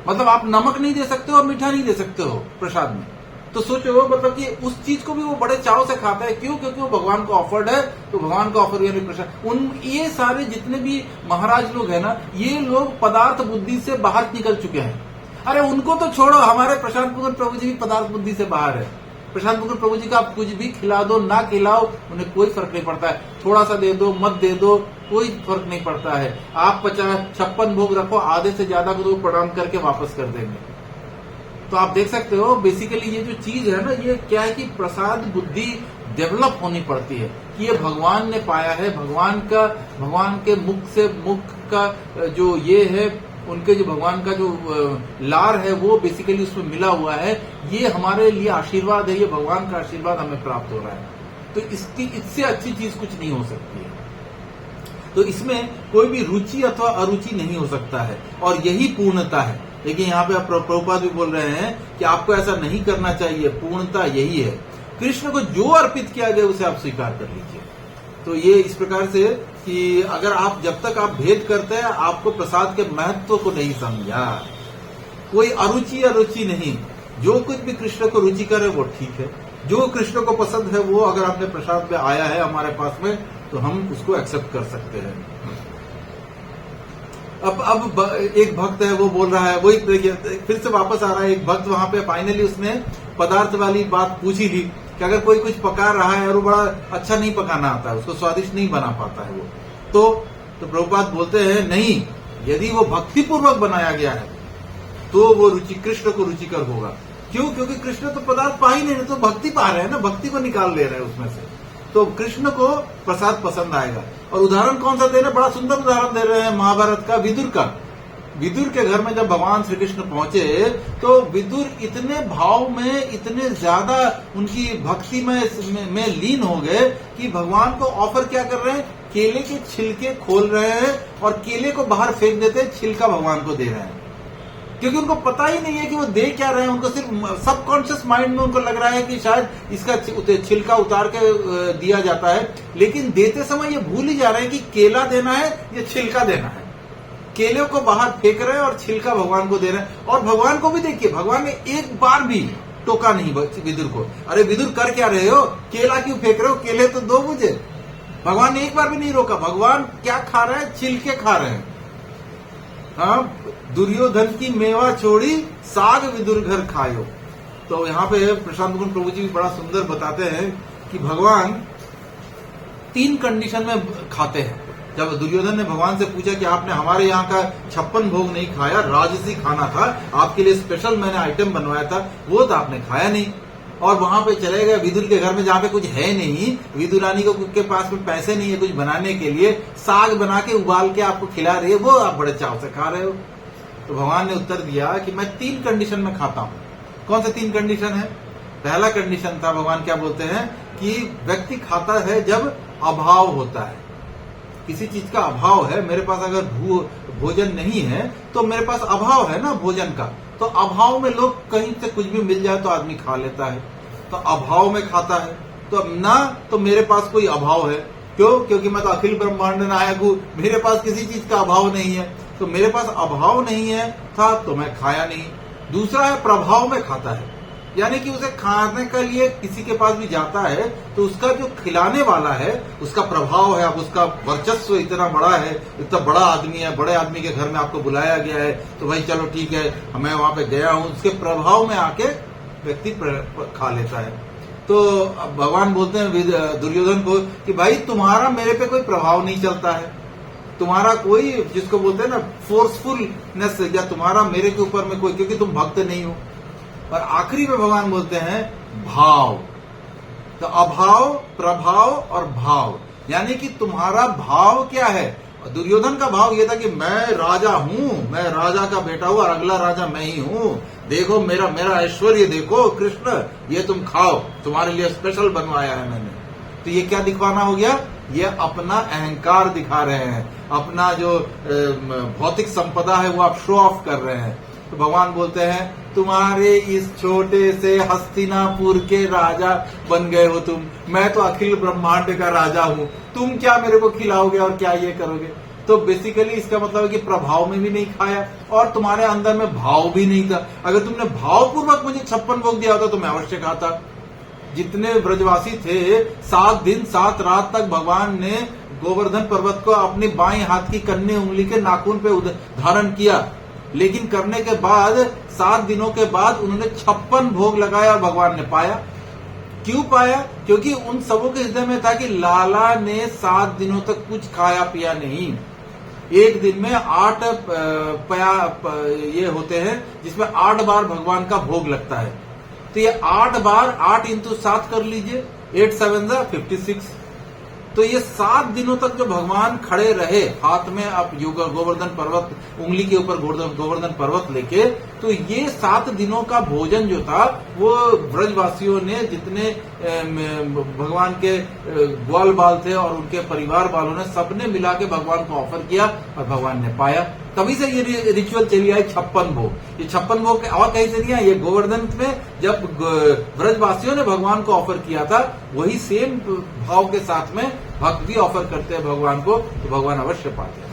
Speaker 1: मतलब आप नमक नहीं दे सकते हो और मीठा नहीं दे सकते हो प्रसाद में। तो सोचो मतलब कि उस चीज को भी वो बड़े चाव से खाता है। क्यों? क्योंकि वो भगवान को ऑफर्ड है, तो भगवान को ऑफर यानी प्रसाद। ये सारे जितने भी महाराज लोग हैं ना, ये लोग पदार्थ बुद्धि से बाहर निकल चुके हैं। अरे उनको तो छोड़ो, हमारे प्रशांत मुकुंद प्रभु जी भी पदार्थ बुद्धि से बाहर है। प्रशांत मुकुंद प्रभु जी का आप कुछ भी खिला दो ना खिलाओ, उन्हें कोई फर्क नहीं पड़ता है। थोड़ा सा दे दो मत दे दो, कोई फर्क नहीं पड़ता है। आप 56 भोग रखो, आधे से ज्यादा को तो प्रणाम करके वापस कर देंगे। तो आप देख सकते हो बेसिकली ये जो चीज है ना, ये क्या है कि प्रसाद बुद्धि डेवलप होनी पड़ती है कि ये भगवान ने पाया है, भगवान के मुख से मुख का जो ये है, उनके जो भगवान का जो लार है वो बेसिकली उसमें मिला हुआ है। ये हमारे लिए आशीर्वाद है, ये भगवान का आशीर्वाद हमें प्राप्त हो रहा है। तो इससे अच्छी चीज कुछ नहीं हो सकती है। तो इसमें कोई भी रुचि अथवा अरुचि नहीं हो सकता है, और यही पूर्णता है। देखिए यहाँ पे आप प्रभुपाद भी बोल रहे हैं कि आपको ऐसा नहीं करना चाहिए, पूर्णता यही है। कृष्ण को जो अर्पित किया गया उसे आप स्वीकार कर लीजिए। तो ये इस प्रकार से कि अगर आप जब तक आप भेद करते हैं, आपको प्रसाद के महत्व को नहीं समझा। कोई अरुचि नहीं, जो कुछ भी कृष्ण को रुचि करे वो ठीक है। जो कृष्ण को पसंद है वो अगर आपने प्रसाद में आया है हमारे पास में, तो हम उसको एक्सेप्ट कर सकते हैं। अब एक भक्त है, वो बोल रहा है, वही देखिए फिर से वापस आ रहा है। एक भक्त वहां पे फाइनली उसने पदार्थ वाली बात पूछी थी कि अगर कोई कुछ पका रहा है और वो बड़ा अच्छा नहीं पकाना आता है, उसको स्वादिष्ट नहीं बना पाता है वो, तो प्रभुपाद बोलते हैं नहीं, यदि वो भक्ति पूर्वक बनाया गया है तो वो कृष्ण को रुचिकर होगा। क्यों? क्योंकि कृष्ण तो पदार्थ पा ही नहीं, तो भक्ति पा रहे हैं ना, भक्ति को निकाल ले रहे हैं उसमें से, तो कृष्ण को प्रसाद पसंद आएगा। और उदाहरण कौन सा दे रहे हैं? बड़ा सुंदर उदाहरण दे रहे हैं महाभारत का, विदुर का। विदुर के घर में जब भगवान श्री कृष्ण पहुंचे तो विदुर इतने भाव में, इतने ज्यादा उनकी भक्ति में लीन हो गए कि भगवान को ऑफर क्या कर रहे हैं? केले के छिलके खोल रहे हैं और केले को बाहर फेंक देते हैं, छिलका भगवान को दे रहे हैं। क्योंकि उनको पता ही नहीं है कि वो दे क्या रहे हैं। उनको सिर्फ सबकॉन्शियस माइंड में उनको लग रहा है कि शायद इसका छिलका उतार के दिया जाता है, लेकिन देते समय ये भूल ही जा रहे हैं कि केला देना है या छिलका देना है। केले को बाहर फेंक रहे हैं और छिलका भगवान को दे रहे हैं। और भगवान को भी देखिए, भगवान ने एक बार भी टोका नहीं विदुर को। अरे विदुर कर क्या रहे हो? केला क्यों फेंक रहे हो? केले तो दो मुझे। भगवान ने एक बार भी नहीं रोका। भगवान क्या खा रहे हैं? छिलके खा रहे हैं। हाँ, दुर्योधन की मेवा छोड़ी, साग विदुर घर खायो। तो यहाँ पे प्रशांत मुकुंद प्रभु जी भी बड़ा सुंदर बताते हैं कि भगवान 3 कंडीशन में खाते हैं। जब दुर्योधन ने भगवान से पूछा कि आपने हमारे यहाँ का 56 भोग नहीं खाया, राजसी खाना था, आपके लिए स्पेशल मैंने आइटम बनवाया था, वो तो आपने खाया नहीं। और वहां पे चले गए विदुर के घर में जहाँ पे कुछ है नहीं, विदुरानी को के पास में पैसे नहीं है कुछ बनाने के लिए, साग बना के उबाल के आपको खिला रही है, वो आप बड़े चाव से खा रहे हो। तो भगवान ने उत्तर दिया कि मैं 3 कंडीशन में खाता हूँ। कौन से 3 कंडीशन है? पहला कंडीशन था, भगवान क्या बोलते हैं कि व्यक्ति खाता है जब अभाव होता है, किसी चीज का अभाव है। मेरे पास अगर भोजन नहीं है तो मेरे पास अभाव है ना भोजन का, तो अभाव में लोग कहीं से कुछ भी मिल जाए तो आदमी खा लेता है, तो अभाव में खाता है। तो ना तो मेरे पास कोई अभाव है, क्यों? क्योंकि मैं तो अखिल ब्रह्मांड नायक हूं, मेरे पास किसी चीज का अभाव नहीं है। तो मेरे पास अभाव नहीं है था तो मैं खाया नहीं। दूसरा है प्रभाव में खाता है, यानी कि उसे खाने के लिए किसी के पास भी जाता है तो उसका जो खिलाने वाला है उसका प्रभाव है, अब उसका वर्चस्व इतना बड़ा है, इतना बड़ा आदमी है, बड़े आदमी के घर में आपको बुलाया गया है, तो भाई चलो ठीक है, मैं वहां पे गया हूं, उसके प्रभाव में आके व्यक्ति खा लेता है। तो भगवान बोलते हैं दुर्योधन को कि भाई तुम्हारा मेरे पे कोई प्रभाव नहीं चलता है, तुम्हारा कोई, जिसको बोलते हैं ना फोर्सफुलनेस, या तुम्हारा मेरे के ऊपर में कोई, क्योंकि तुम भक्त नहीं हो। और आखिरी में भगवान बोलते हैं भाव। तो अभाव, प्रभाव और भाव, यानी कि तुम्हारा भाव क्या है? दुर्योधन का भाव ये था कि मैं राजा हूं, मैं राजा का बेटा हूं और अगला राजा मैं ही हूं, देखो मेरा ऐश्वर्य देखो कृष्ण, ये तुम खाओ, तुम्हारे लिए स्पेशल बनवाया है मैंने। तो ये क्या दिखवाना हो गया, ये अपना अहंकार दिखा रहे हैं, अपना जो भौतिक संपदा है वो आप शो ऑफ कर रहे हैं। तो भगवान बोलते हैं तुम्हारे इस छोटे से हस्तिनापुर के राजा बन गए हो तुम, मैं तो अखिल ब्रह्मांड का राजा हूं, तुम क्या मेरे को खिलाओगे और क्या ये करोगे। तो बेसिकली इसका मतलब है कि प्रभाव में भी नहीं खाया और तुम्हारे अंदर में भाव भी नहीं था। अगर तुमने भावपूर्वक मुझे 56 भोग दिया होता तो मैं अवश्य खाता। जितने ब्रजवासी थे 7 दिन 7 रात तक भगवान ने गोवर्धन पर्वत को अपनी बाएं हाथ की कन्नी उंगली के नाखून पे धारण किया, लेकिन करने के बाद 7 दिनों के बाद उन्होंने 56 भोग लगाया और भगवान ने पाया। क्यों पाया, क्योंकि उन सबों के हृदय में था कि लाला ने 7 दिनों तक कुछ खाया पिया नहीं। एक दिन में 8 ये होते हैं जिसमें 8 बार भगवान का भोग लगता है। तो ये 8 बार 8 इंटू 7 कर लीजिए, 8 7 56। तो ये 7 दिनों तक जो भगवान खड़े रहे हाथ में आप गोवर्धन पर्वत उंगली के ऊपर गोवर्धन पर्वत लेके, तो ये 7 दिनों का भोजन जो था वो ब्रजवासियों ने, जितने भगवान के ग्वाल बाल थे और उनके परिवार वालों ने, सबने मिला के भगवान को ऑफर किया और भगवान ने पाया। तभी से ये रिचुअल चली आई 56 भोग। ये 56 भोग और कहीं से नहीं है, ये गोवर्धन में जब ब्रजवासियों ने भगवान को ऑफर किया था वही सेम भाव के साथ में भक्त भी ऑफर करते हैं भगवान को, तो भगवान अवश्य पाते हैं।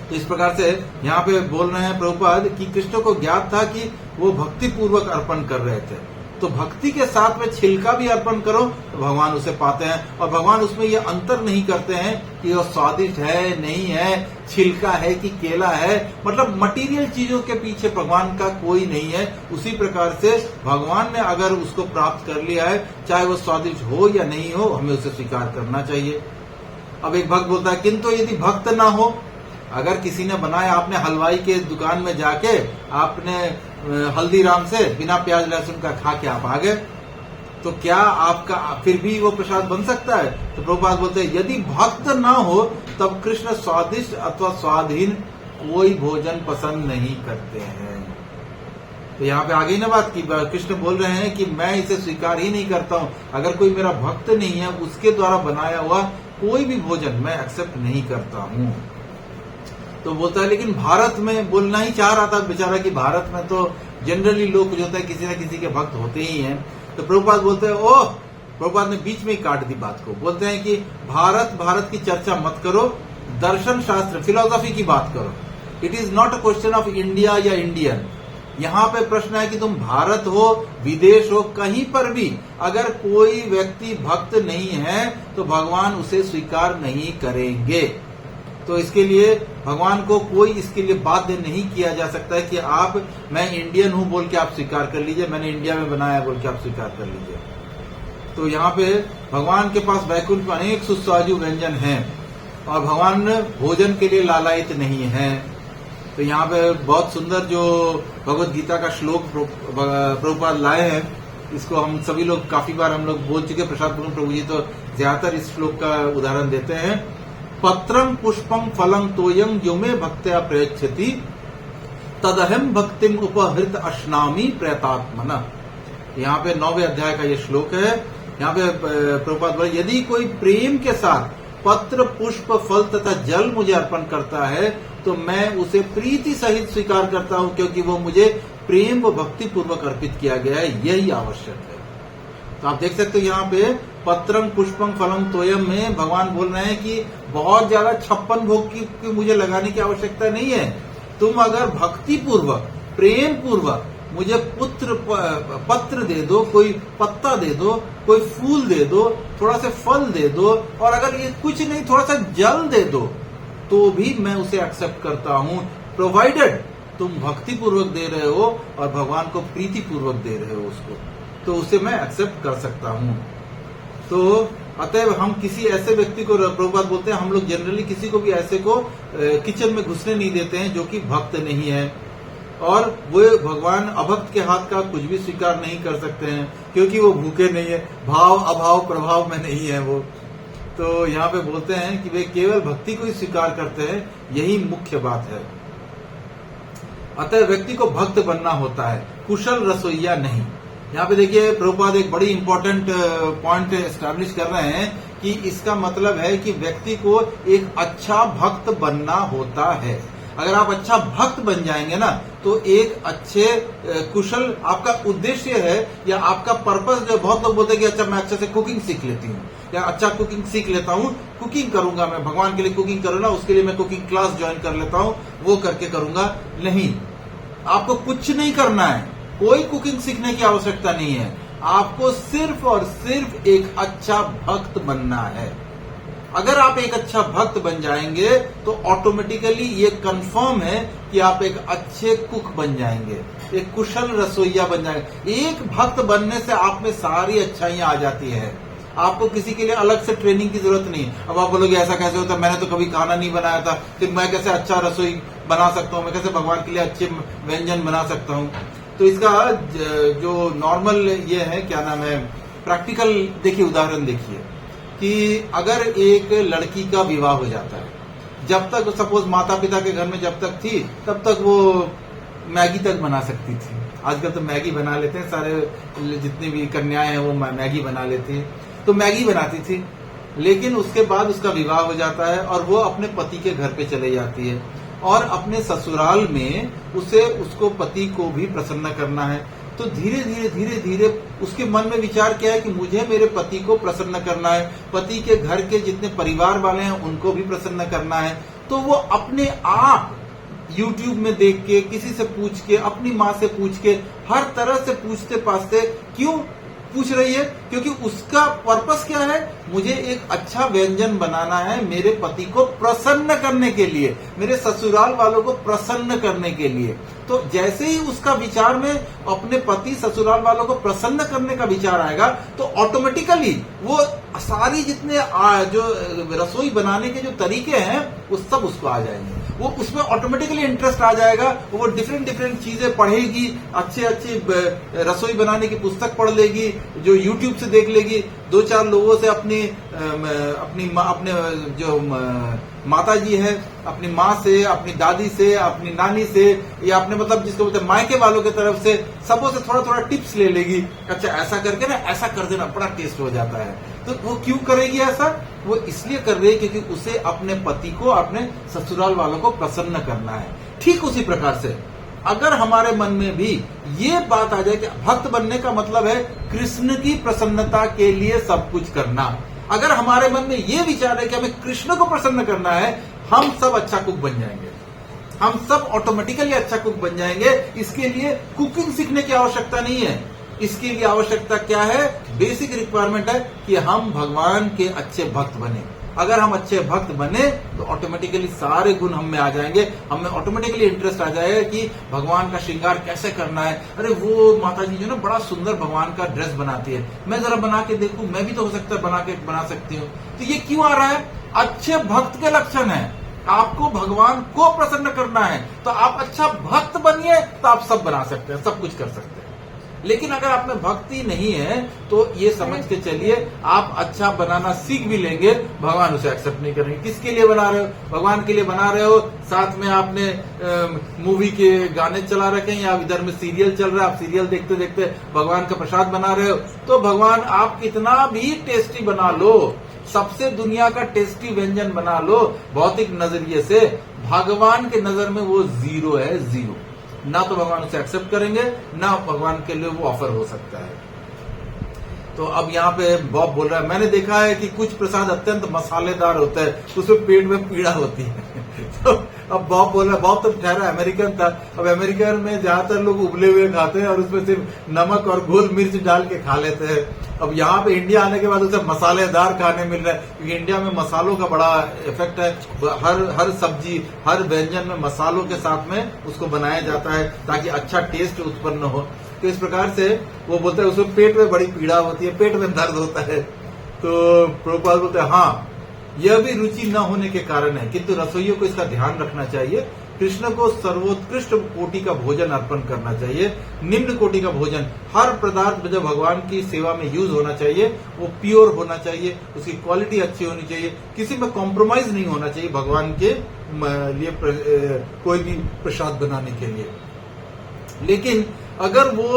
Speaker 1: तो इस प्रकार से यहाँ पे बोल रहे हैं प्रभुपाद कि कृष्ण को ज्ञात था कि वो भक्ति पूर्वक अर्पण कर रहे थे, तो भक्ति के साथ में छिलका भी अर्पण करो तो भगवान उसे पाते हैं। और भगवान उसमें ये अंतर नहीं करते हैं कि वो स्वादिष्ट है नहीं है, छिलका है कि केला है, मतलब मटेरियल चीजों के पीछे भगवान का कोई नहीं है। उसी प्रकार से भगवान ने अगर उसको प्राप्त कर लिया है, चाहे वो स्वादिष्ट हो या नहीं हो, हमें उसे स्वीकार करना चाहिए। अब एक भक्त बोलता है किंतु यदि भक्त ना हो, अगर किसी ने बनाया, आपने हलवाई के दुकान में जाके आपने हल्दीराम से बिना प्याज लहसुन का खा के आप आ गए, तो क्या आपका फिर भी वो प्रसाद बन सकता है? तो प्रभुपाद बोलते हैं यदि भक्त ना हो तब कृष्ण स्वादिष्ट अथवा स्वाधीन कोई भोजन पसंद नहीं करते हैं। तो यहाँ पे आ गई ना बात कि कृष्ण बोल रहे हैं कि मैं इसे स्वीकार ही नहीं करता हूँ, अगर कोई मेरा भक्त नहीं है उसके द्वारा बनाया हुआ कोई भी भोजन मैं एक्सेप्ट नहीं करता हूँ। तो बोलता है लेकिन भारत में, बोलना ही चाह रहा था बेचारा कि भारत में तो जनरली लोग जो होते हैं किसी न किसी के भक्त होते ही हैं। तो प्रभुपाद बोलते हैं ओह, प्रभुपाद ने बीच में ही काट दी बात को, बोलते हैं कि भारत की चर्चा मत करो, दर्शन शास्त्र फिलोसॉफी की बात करो। It is not a question of India या इंडियन। यहाँ पे प्रश्न है कि तुम भारत हो, विदेश हो, कहीं पर भी अगर कोई व्यक्ति भक्त नहीं है तो भगवान उसे स्वीकार नहीं करेंगे। तो इसके लिए भगवान को कोई इसके लिए बाध्य नहीं किया जा सकता है कि आप, मैं इंडियन हूं बोल के आप स्वीकार कर लीजिए, मैंने इंडिया में बनाया बोल के आप स्वीकार कर लीजिए। तो यहाँ पे भगवान के पास वैकुंठ में अनेक सुस्वादु व्यंजन हैं और भगवान भोजन के लिए लालायित नहीं है। तो यहाँ पे बहुत सुंदर जो भगवत गीता का श्लोक प्रभुपाद लाए हैं, इसको हम सभी लोग काफी बार हम लोग बोल चुके, प्रसाद प्रभु जी तो ज्यादातर इस श्लोक का उदाहरण देते हैं। पत्रं पुष्पं फलं तोयं यो मे भक्त्या प्रयच्छति तदहम भक्तिम उपहृत अश्नामी प्रयतात्मना। यहाँ पे 9वें अध्याय का ये श्लोक है। यहाँ पे प्रभुपाद बोले यदि कोई प्रेम के साथ पत्र पुष्प फल तथा जल मुझे अर्पण करता है तो मैं उसे प्रीति सहित स्वीकार करता हूँ, क्योंकि वो मुझे प्रेम व भक्ति पूर्वक अर्पित किया गया है, यही आवश्यक है। तो आप देख सकते हो यहाँ पे पत्रम पुष्पम फलम तोयम में भगवान बोल रहे हैं कि बहुत ज्यादा 56 भोग की मुझे लगाने की आवश्यकता नहीं है। तुम अगर भक्ति पूर्वक प्रेम पूर्वक मुझे पत्र दे दो, कोई पत्ता दे दो, कोई फूल दे दो, थोड़ा सा फल दे दो, और अगर ये कुछ नहीं थोड़ा सा जल दे दो तो भी मैं उसे एक्सेप्ट करता हूँ, प्रोवाइडेड तुम भक्ति पूर्वक दे रहे हो और भगवान को प्रीति पूर्वक दे रहे हो उसको, तो उसे मैं एक्सेप्ट कर सकता हूँ। तो अतएव हम किसी ऐसे व्यक्ति को, प्रभुपाद बोलते हैं हम लोग जनरली किसी को भी ऐसे को किचन में घुसने नहीं देते हैं जो कि भक्त नहीं है, और वो भगवान अभक्त के हाथ का कुछ भी स्वीकार नहीं कर सकते हैं क्योंकि वो भूखे नहीं है, भाव अभाव प्रभाव में नहीं है वो। तो यहाँ पे बोलते हैं कि वे केवल भक्ति को ही स्वीकार करते हैं, यही मुख्य बात है। अतः व्यक्ति को भक्त बनना होता है, कुशल रसोइया नहीं। यहाँ पे देखिए प्रभुपाद एक बड़ी इंपॉर्टेंट पॉइंट एस्टैब्लिश कर रहे हैं कि इसका मतलब है कि व्यक्ति को एक अच्छा भक्त बनना होता है। अगर आप अच्छा भक्त बन जाएंगे ना तो एक अच्छे कुशल, आपका उद्देश्य है या आपका पर्पस जो, बहुत लोग बोलते हैं कि अच्छा मैं अच्छे से कुकिंग सीख लेती हूँ या अच्छा कुकिंग सीख लेता हूँ, कुकिंग करूंगा, मैं भगवान के लिए कुकिंग करूंगा, उसके लिए मैं कुकिंग क्लास ज्वाइन कर लेता हूँ, वो करके करूंगा। नहीं, आपको कुछ नहीं करना है, कोई कुकिंग सीखने की आवश्यकता नहीं है। आपको सिर्फ और सिर्फ एक अच्छा भक्त बनना है। अगर आप एक अच्छा भक्त बन जाएंगे तो ऑटोमेटिकली ये कंफर्म है कि आप एक अच्छे कुक बन जाएंगे, एक कुशल रसोइया बन जाएंगे। एक भक्त बनने से आप में सारी अच्छाइयां आ जाती है। आपको किसी के लिए अलग से ट्रेनिंग की जरूरत नहीं। अब आप बोलोगे ऐसा कैसे होता है, मैंने तो कभी खाना नहीं बनाया था, फिर मैं कैसे अच्छा रसोई बना सकता हूँ, मैं कैसे भगवान के लिए अच्छे व्यंजन बना सकता हूँ। तो इसका जो नॉर्मल ये है, क्या नाम है, प्रैक्टिकल देखिए, उदाहरण देखिए कि अगर एक लड़की का विवाह हो जाता है, जब तक सपोज माता पिता के घर में जब तक थी तब तक वो मैगी तक बना सकती थी। आजकल तो मैगी बना लेते हैं, सारे जितनी भी कन्याएं हैं वो मैगी बना लेती है, तो मैगी बनाती थी। लेकिन उसके बाद उसका विवाह हो जाता है और वो अपने पति के घर पे चले जाती है और अपने ससुराल में उसको पति को भी प्रसन्न करना है। तो धीरे धीरे धीरे धीरे उसके मन में विचार क्या है कि मुझे मेरे पति को प्रसन्न करना है, पति के घर के जितने परिवार वाले हैं उनको भी प्रसन्न करना है। तो वो अपने आप YouTube में देख के, किसी से पूछ के, अपनी माँ से पूछ के, हर तरह से पूछते पाछते, क्यों पूछ रही है? क्योंकि उसका पर्पस क्या है, मुझे एक अच्छा व्यंजन बनाना है मेरे पति को प्रसन्न करने के लिए, मेरे ससुराल वालों को प्रसन्न करने के लिए। तो जैसे ही उसका विचार में अपने पति ससुराल वालों को प्रसन्न करने का विचार आएगा तो ऑटोमेटिकली वो सारी जितने जो रसोई बनाने के जो तरीके हैं वो सब उसको आ जाएंगे। वो उसमें ऑटोमेटिकली इंटरेस्ट आ जाएगा, वो डिफरेंट डिफरेंट चीजें पढ़ेगी, अच्छे अच्छे रसोई बनाने की पुस्तक पढ़ लेगी, जो YouTube से देख लेगी, दो चार लोगों से अपने जो माता जी है, अपनी माँ से, अपनी दादी से, अपनी नानी से, या अपने मतलब जिसको बोलते हैं मायके वालों की तरफ से, सबों से थोड़ा थोड़ा टिप्स ले लेगी। अच्छा ऐसा करके ना ऐसा कर देना, बड़ा टेस्ट हो जाता है। तो वो क्यों करेगी ऐसा? वो इसलिए कर रही है क्योंकि उसे अपने पति को, अपने ससुराल वालों को प्रसन्न करना है। ठीक उसी प्रकार से अगर हमारे मन में भी ये बात आ जाए कि भक्त बनने का मतलब है कृष्ण की प्रसन्नता के लिए सब कुछ करना, अगर हमारे मन में ये विचार है कि हमें कृष्ण को प्रसन्न करना है, हम सब अच्छा कुक बन जाएंगे, हम सब ऑटोमेटिकली अच्छा कुक बन जाएंगे। इसके लिए कुकिंग सीखने की आवश्यकता नहीं है। इसके लिए आवश्यकता क्या है? बेसिक रिक्वायरमेंट है कि हम भगवान के अच्छे भक्त बने। अगर हम अच्छे भक्त बने तो ऑटोमेटिकली सारे गुण हम में आ जाएंगे, हमें ऑटोमेटिकली इंटरेस्ट आ जाएगा कि भगवान का श्रृंगार कैसे करना है। अरे वो माता जी जो ना बड़ा सुंदर भगवान का ड्रेस बनाती है, मैं जरा बना के देखूं, मैं भी तो हो सकता है बना सकती हूँ। तो ये क्यों आ रहा है? अच्छे भक्त के लक्षण है। आपको भगवान को प्रसन्न करना है तो आप अच्छा भक्त बनिए, तो आप सब बना सकते हैं, सब कुछ कर सकते हैं। लेकिन अगर आप में भक्ति नहीं है तो ये समझ के चलिए आप अच्छा बनाना सीख भी लेंगे, भगवान उसे एक्सेप्ट नहीं करेंगे। किसके लिए बना रहे हो? भगवान के लिए बना रहे हो, साथ में आपने मूवी के गाने चला रखे हैं या इधर में सीरियल चल रहा है, आप सीरियल देखते देखते भगवान का प्रसाद बना रहे हो, तो भगवान आप कितना भी टेस्टी बना लो, सबसे दुनिया का टेस्टी व्यंजन बना लो, भौतिक नजरिए से भगवान के नजर में वो जीरो है, जीरो। ना तो भगवान उसे एक्सेप्ट करेंगे, ना भगवान के लिए वो ऑफर हो सकता है। तो अब यहाँ पे बॉब बोल रहा है, मैंने देखा है कि कुछ प्रसाद अत्यंत मसालेदार होता है, उसमें पेट में पीड़ा होती है। तो अब बॉब बोल रहा है, बॉब तो ठहरा अमेरिकन था, अब अमेरिकन में ज्यादातर लोग उबले हुए खाते हैं और उसमें सिर्फ नमक और गोल मिर्च डाल के खा लेते हैं। अब यहाँ पे इंडिया आने के बाद उसे मसालेदार खाने मिल रहा है, क्योंकि इंडिया में मसालों का बड़ा इफेक्ट है। हर सब्जी, हर व्यंजन में मसालों के साथ में उसको बनाया जाता है ताकि अच्छा टेस्ट उत्पन्न हो। तो इस प्रकार से वो बोलते हैं उसमें पेट में बड़ी पीड़ा होती है, पेट में दर्द होता है। तो प्रभुपाद बोलते हैं हाँ, यह भी रुचि न होने के कारण है, किंतु रसोइयों को इसका ध्यान रखना चाहिए कृष्ण को सर्वोत्कृष्ट कोटि का भोजन अर्पण करना चाहिए। निम्न कोटि का भोजन, हर पदार्थ जो भगवान की सेवा में यूज होना चाहिए वो प्योर होना चाहिए, उसकी क्वालिटी अच्छी होनी चाहिए, किसी में कॉम्प्रोमाइज नहीं होना चाहिए भगवान के लिए कोई भी प्रसाद बनाने के लिए। लेकिन अगर वो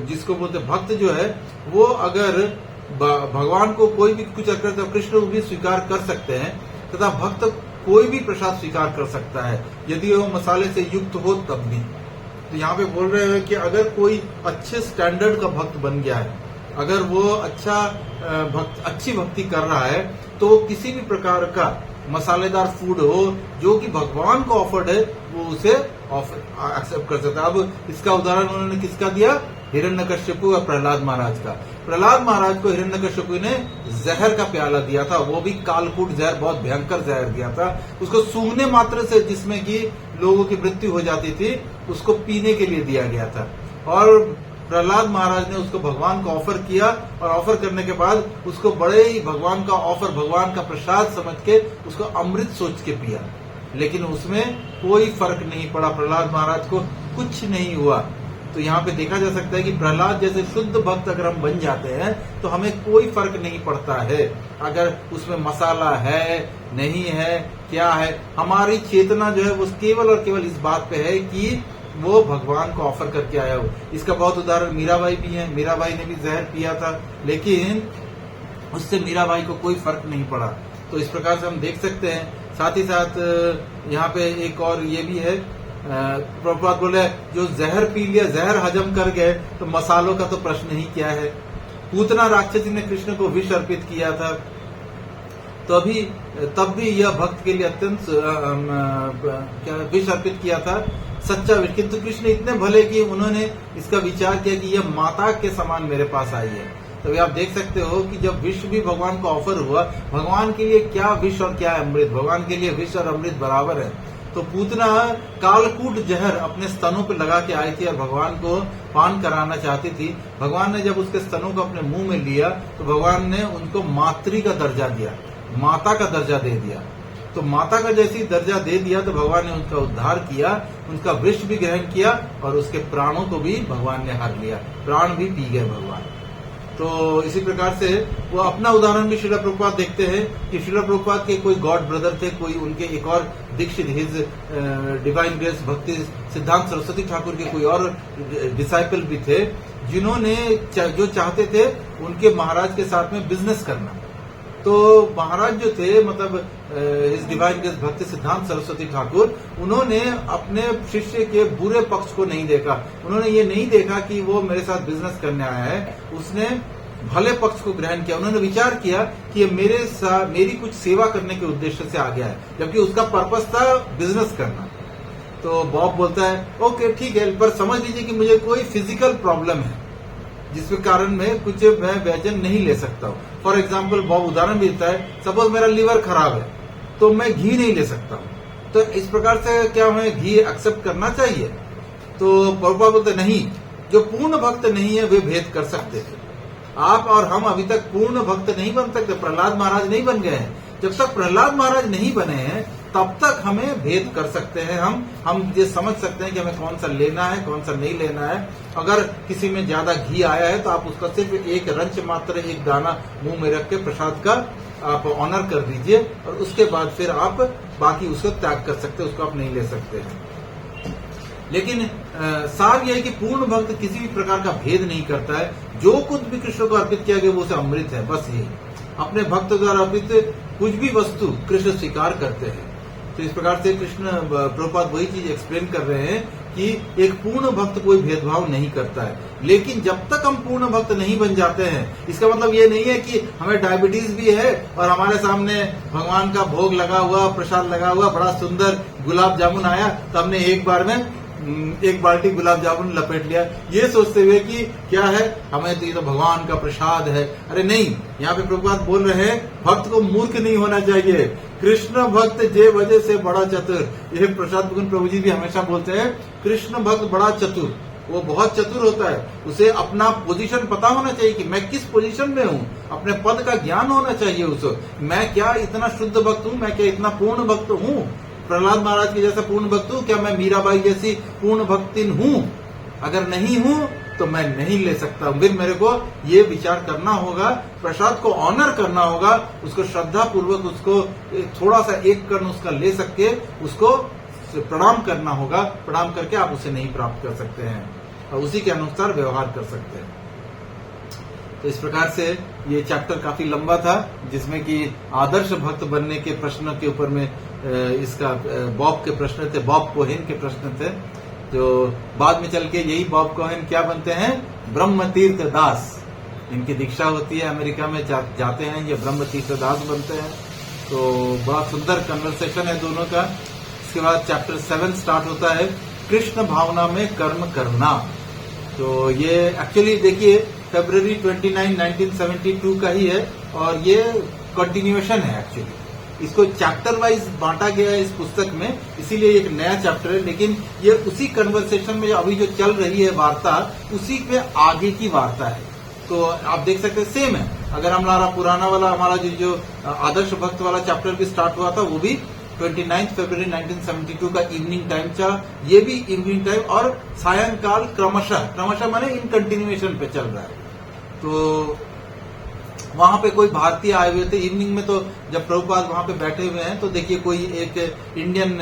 Speaker 1: जिसको बोलते भक्त जो है वो अगर भगवान को कोई भी कुछ करता तो कृष्ण भी स्वीकार कर सकते हैं, तथा भक्त कोई भी प्रसाद स्वीकार कर सकता है यदि वो मसाले से युक्त हो तब भी। तो यहाँ पे बोल रहे हैं कि अगर कोई अच्छे स्टैंडर्ड का भक्त बन गया है, अगर वो अच्छी भक्ति कर रहा है, तो किसी भी प्रकार का मसालेदार फूड हो जो कि भगवान को ऑफर्ड है वो उसे एक्सेप्ट कर सकता है। अब इसका उदाहरण उन्होंने किसका दिया? हिरण्यकश्यपु और प्रहलाद महाराज का। प्रहलाद महाराज को हिरण्यकश्यपु ने जहर का प्याला दिया था, वो भी कालकूट जहर, बहुत भयंकर जहर दिया था। उसको सूंघने मात्र से जिसमें कि लोगों की मृत्यु हो जाती थी, उसको पीने के लिए दिया गया था। और प्रहलाद महाराज ने उसको भगवान को ऑफर किया, और ऑफर करने के बाद उसको बड़े ही भगवान का ऑफर, भगवान का प्रसाद समझ के उसको अमृत सोच के पिया। लेकिन उसमें कोई फर्क नहीं पड़ा, प्रहलाद महाराज को कुछ नहीं हुआ। तो यहाँ पे देखा जा सकता है कि प्रहलाद जैसे शुद्ध भक्त अगर हम बन जाते हैं तो हमें कोई फर्क नहीं पड़ता है अगर उसमें मसाला है नहीं है क्या है। हमारी चेतना जो है वो केवल और केवल इस बात पे है कि वो भगवान को ऑफर करके आया हो। इसका बहुत उदाहरण मीराबाई भी है। मीराबाई ने भी जहर पिया था, लेकिन उससे मीराबाई को कोई फर्क नहीं पड़ा। तो इस प्रकार से हम देख सकते हैं। साथ ही साथ यहाँ पे एक और ये भी है, प्रभुपाद बोले जो जहर पी लिया, जहर हजम कर गए, तो मसालों का तो प्रश्न ही क्या है। पूतना राक्षसी ने कृष्ण को विष अर्पित किया था, तो तब भी यह भक्त के लिए अत्यंत विष अर्पित किया था, सच्चा विष। किंतु कृष्ण इतने भले कि उन्होंने इसका विचार किया कि यह माता के समान मेरे पास आई है। तो आप देख सकते हो कि जब विष भी भगवान को ऑफर हुआ, भगवान के लिए क्या विष और क्या अमृत, भगवान के लिए विष और अमृत बराबर है। तो पूतना कालकूट जहर अपने स्तनों पे लगा के आई थी और भगवान को पान कराना चाहती थी। भगवान ने जब उसके स्तनों को अपने मुंह में लिया तो भगवान ने उनको मातृ का दर्जा दिया, माता का दर्जा दे दिया। तो माता का जैसी दर्जा दे दिया तो भगवान ने उनका उद्धार किया, उनका विष भी ग्रहण किया और उसके प्राणों को भी भगवान ने हर लिया, प्राण भी पी गए भगवान। तो इसी प्रकार से वो अपना उदाहरण भी श्रील प्रभुपाद देखते हैं कि श्रील प्रभुपाद के कोई गॉड ब्रदर थे, कोई उनके एक और दीक्षित हिज डिवाइन ग्रेस भक्ति सिद्धांत सरस्वती ठाकुर के कोई और डिसाइपल भी थे, जिन्होंने जो चाहते थे उनके महाराज के साथ में बिजनेस करना। तो महाराज जो थे, मतलब हिज डिवाइन ग्रेस भक्ति सिद्धांत सरस्वती ठाकुर, उन्होंने अपने शिष्य के बुरे पक्ष को नहीं देखा। उन्होंने ये नहीं देखा कि वो मेरे साथ बिजनेस करने आया है, उसने भले पक्ष को ग्रहण किया। उन्होंने विचार किया कि ये मेरी कुछ सेवा करने के उद्देश्य से आ गया है, जबकि उसका पर्पस था बिजनेस करना। तो बॉब बोलता है ओके ठीक है, पर समझ लीजिए कि मुझे कोई फिजिकल प्रॉब्लम है जिसके कारण मैं व्यंजन नहीं ले सकता हूँ। फॉर एग्जाम्पल बॉब उदाहरण भी देता है, सपोज मेरा लीवर खराब है तो मैं घी नहीं ले सकता हूँ। तो इस प्रकार से क्या हमें घी एक्सेप्ट करना चाहिए? तो प्रभुपाद बोलते नहीं, जो पूर्ण भक्त नहीं है वे भेद कर सकते थे। आप और हम अभी तक पूर्ण भक्त नहीं बन सकते, प्रहलाद महाराज नहीं बन गए हैं। जब तक प्रहलाद महाराज नहीं बने हैं तब तक हमें भेद कर सकते हैं। हम ये समझ सकते हैं कि हमें कौन सा लेना है, कौन सा नहीं लेना है। अगर किसी में ज्यादा घी आया है तो आप उसका सिर्फ एक रंच मात्र, एक दाना मुंह में रख के प्रसाद का आप ऑनर कर दीजिए, और उसके बाद फिर आप बाकी उसको त्याग कर सकते हैं, उसको आप नहीं ले सकते हैं। लेकिन सार यह है कि पूर्ण भक्त किसी भी प्रकार का भेद नहीं करता है। जो कुछ भी कृष्ण को अर्पित किया गया वो उसे अमृत है, बस यही। अपने भक्त द्वारा अर्पित कुछ भी वस्तु कृष्ण स्वीकार करते हैं। तो इस प्रकार से कृष्ण प्रभुपाद वही चीज एक्सप्लेन कर रहे हैं कि एक पूर्ण भक्त कोई भेदभाव नहीं करता है। लेकिन जब तक हम पूर्ण भक्त नहीं बन जाते हैं, इसका मतलब ये नहीं है कि हमें डायबिटीज भी है और हमारे सामने भगवान का भोग लगा हुआ, प्रसाद लगा हुआ, बड़ा सुंदर गुलाब जामुन आया तो हमने एक बार में एक बाल्टी गुलाब जामुन लपेट लिया, ये सोचते हुए कि क्या है, हमें तो ये तो भगवान का प्रसाद है। अरे नहीं, यहाँ पे प्रभुपाद बोल रहे हैं भक्त को मूर्ख नहीं होना चाहिए। कृष्ण भक्त जे वजह से बड़ा चतुर, ये प्रसाद प्रभु जी भी हमेशा बोलते हैं, कृष्ण भक्त बड़ा चतुर, वो बहुत चतुर होता है। उसे अपना पोजीशन पता होना चाहिए कि मैं किस पोजीशन में हूँ, अपने पद का ज्ञान होना चाहिए उसे। मैं क्या इतना शुद्ध भक्त हूँ, मैं क्या इतना पूर्ण भक्त हूँ, प्रहलाद महाराज के जैसा पूर्ण भक्त हूं? क्या मैं मीराबाई जैसी पूर्ण भक्तिन हूं? अगर नहीं हूं तो मैं नहीं ले सकता हूं। फिर मेरे को ये विचार करना होगा, प्रसाद को ऑनर करना होगा, उसको श्रद्धा पूर्वक, उसको थोड़ा सा एक कर्ण उसका ले सके, उसको प्रणाम करना होगा। प्रणाम करके आप उसे नहीं प्राप्त कर सकते हैं और उसी के अनुसार व्यवहार कर सकते हैं। तो इस प्रकार से ये चैप्टर काफी लंबा था, जिसमें कि आदर्श भक्त बनने के प्रश्नों के ऊपर में इसका बॉब के प्रश्न थे, बॉब कोहेन के प्रश्न थे। जो बाद में चल के यही बॉब कोहेन क्या बनते हैं? ब्रह्म तीर्थ दास। इनकी दीक्षा होती है, अमेरिका में जाते हैं, ये ब्रह्म तीर्थ दास बनते हैं। तो बड़ा सुंदर कन्वर्सेशन है दोनों का। इसके बाद चैप्टर 7 स्टार्ट होता है, कृष्ण भावना में कर्म करना। तो ये एक्चुअली देखिए फरवरी 29, 1972 का ही है और ये कंटिन्यूएशन है एक्चुअली। इसको चैप्टर वाइज बांटा गया है इस पुस्तक में, इसीलिए एक नया चैप्टर है। लेकिन ये उसी कन्वर्सेशन में अभी जो चल रही है वार्ता, उसी पे आगे की वार्ता है। तो आप देख सकते हैं सेम है। अगर हमारा पुराना वाला हमारा जो आदर्श भक्त वाला चैप्टर भी स्टार्ट हुआ था, वो भी 29 फरवरी 1972 का इवनिंग टाइम था। ये भी इवनिंग टाइम और सायंकाल क्रमशः माने इन कंटिन्यूएशन पे चल रहा है। तो वहां पे कोई भारतीय आए हुए थे इवनिंग में। तो जब प्रभुपाद वहां पे बैठे हुए हैं तो देखिए कोई एक इंडियन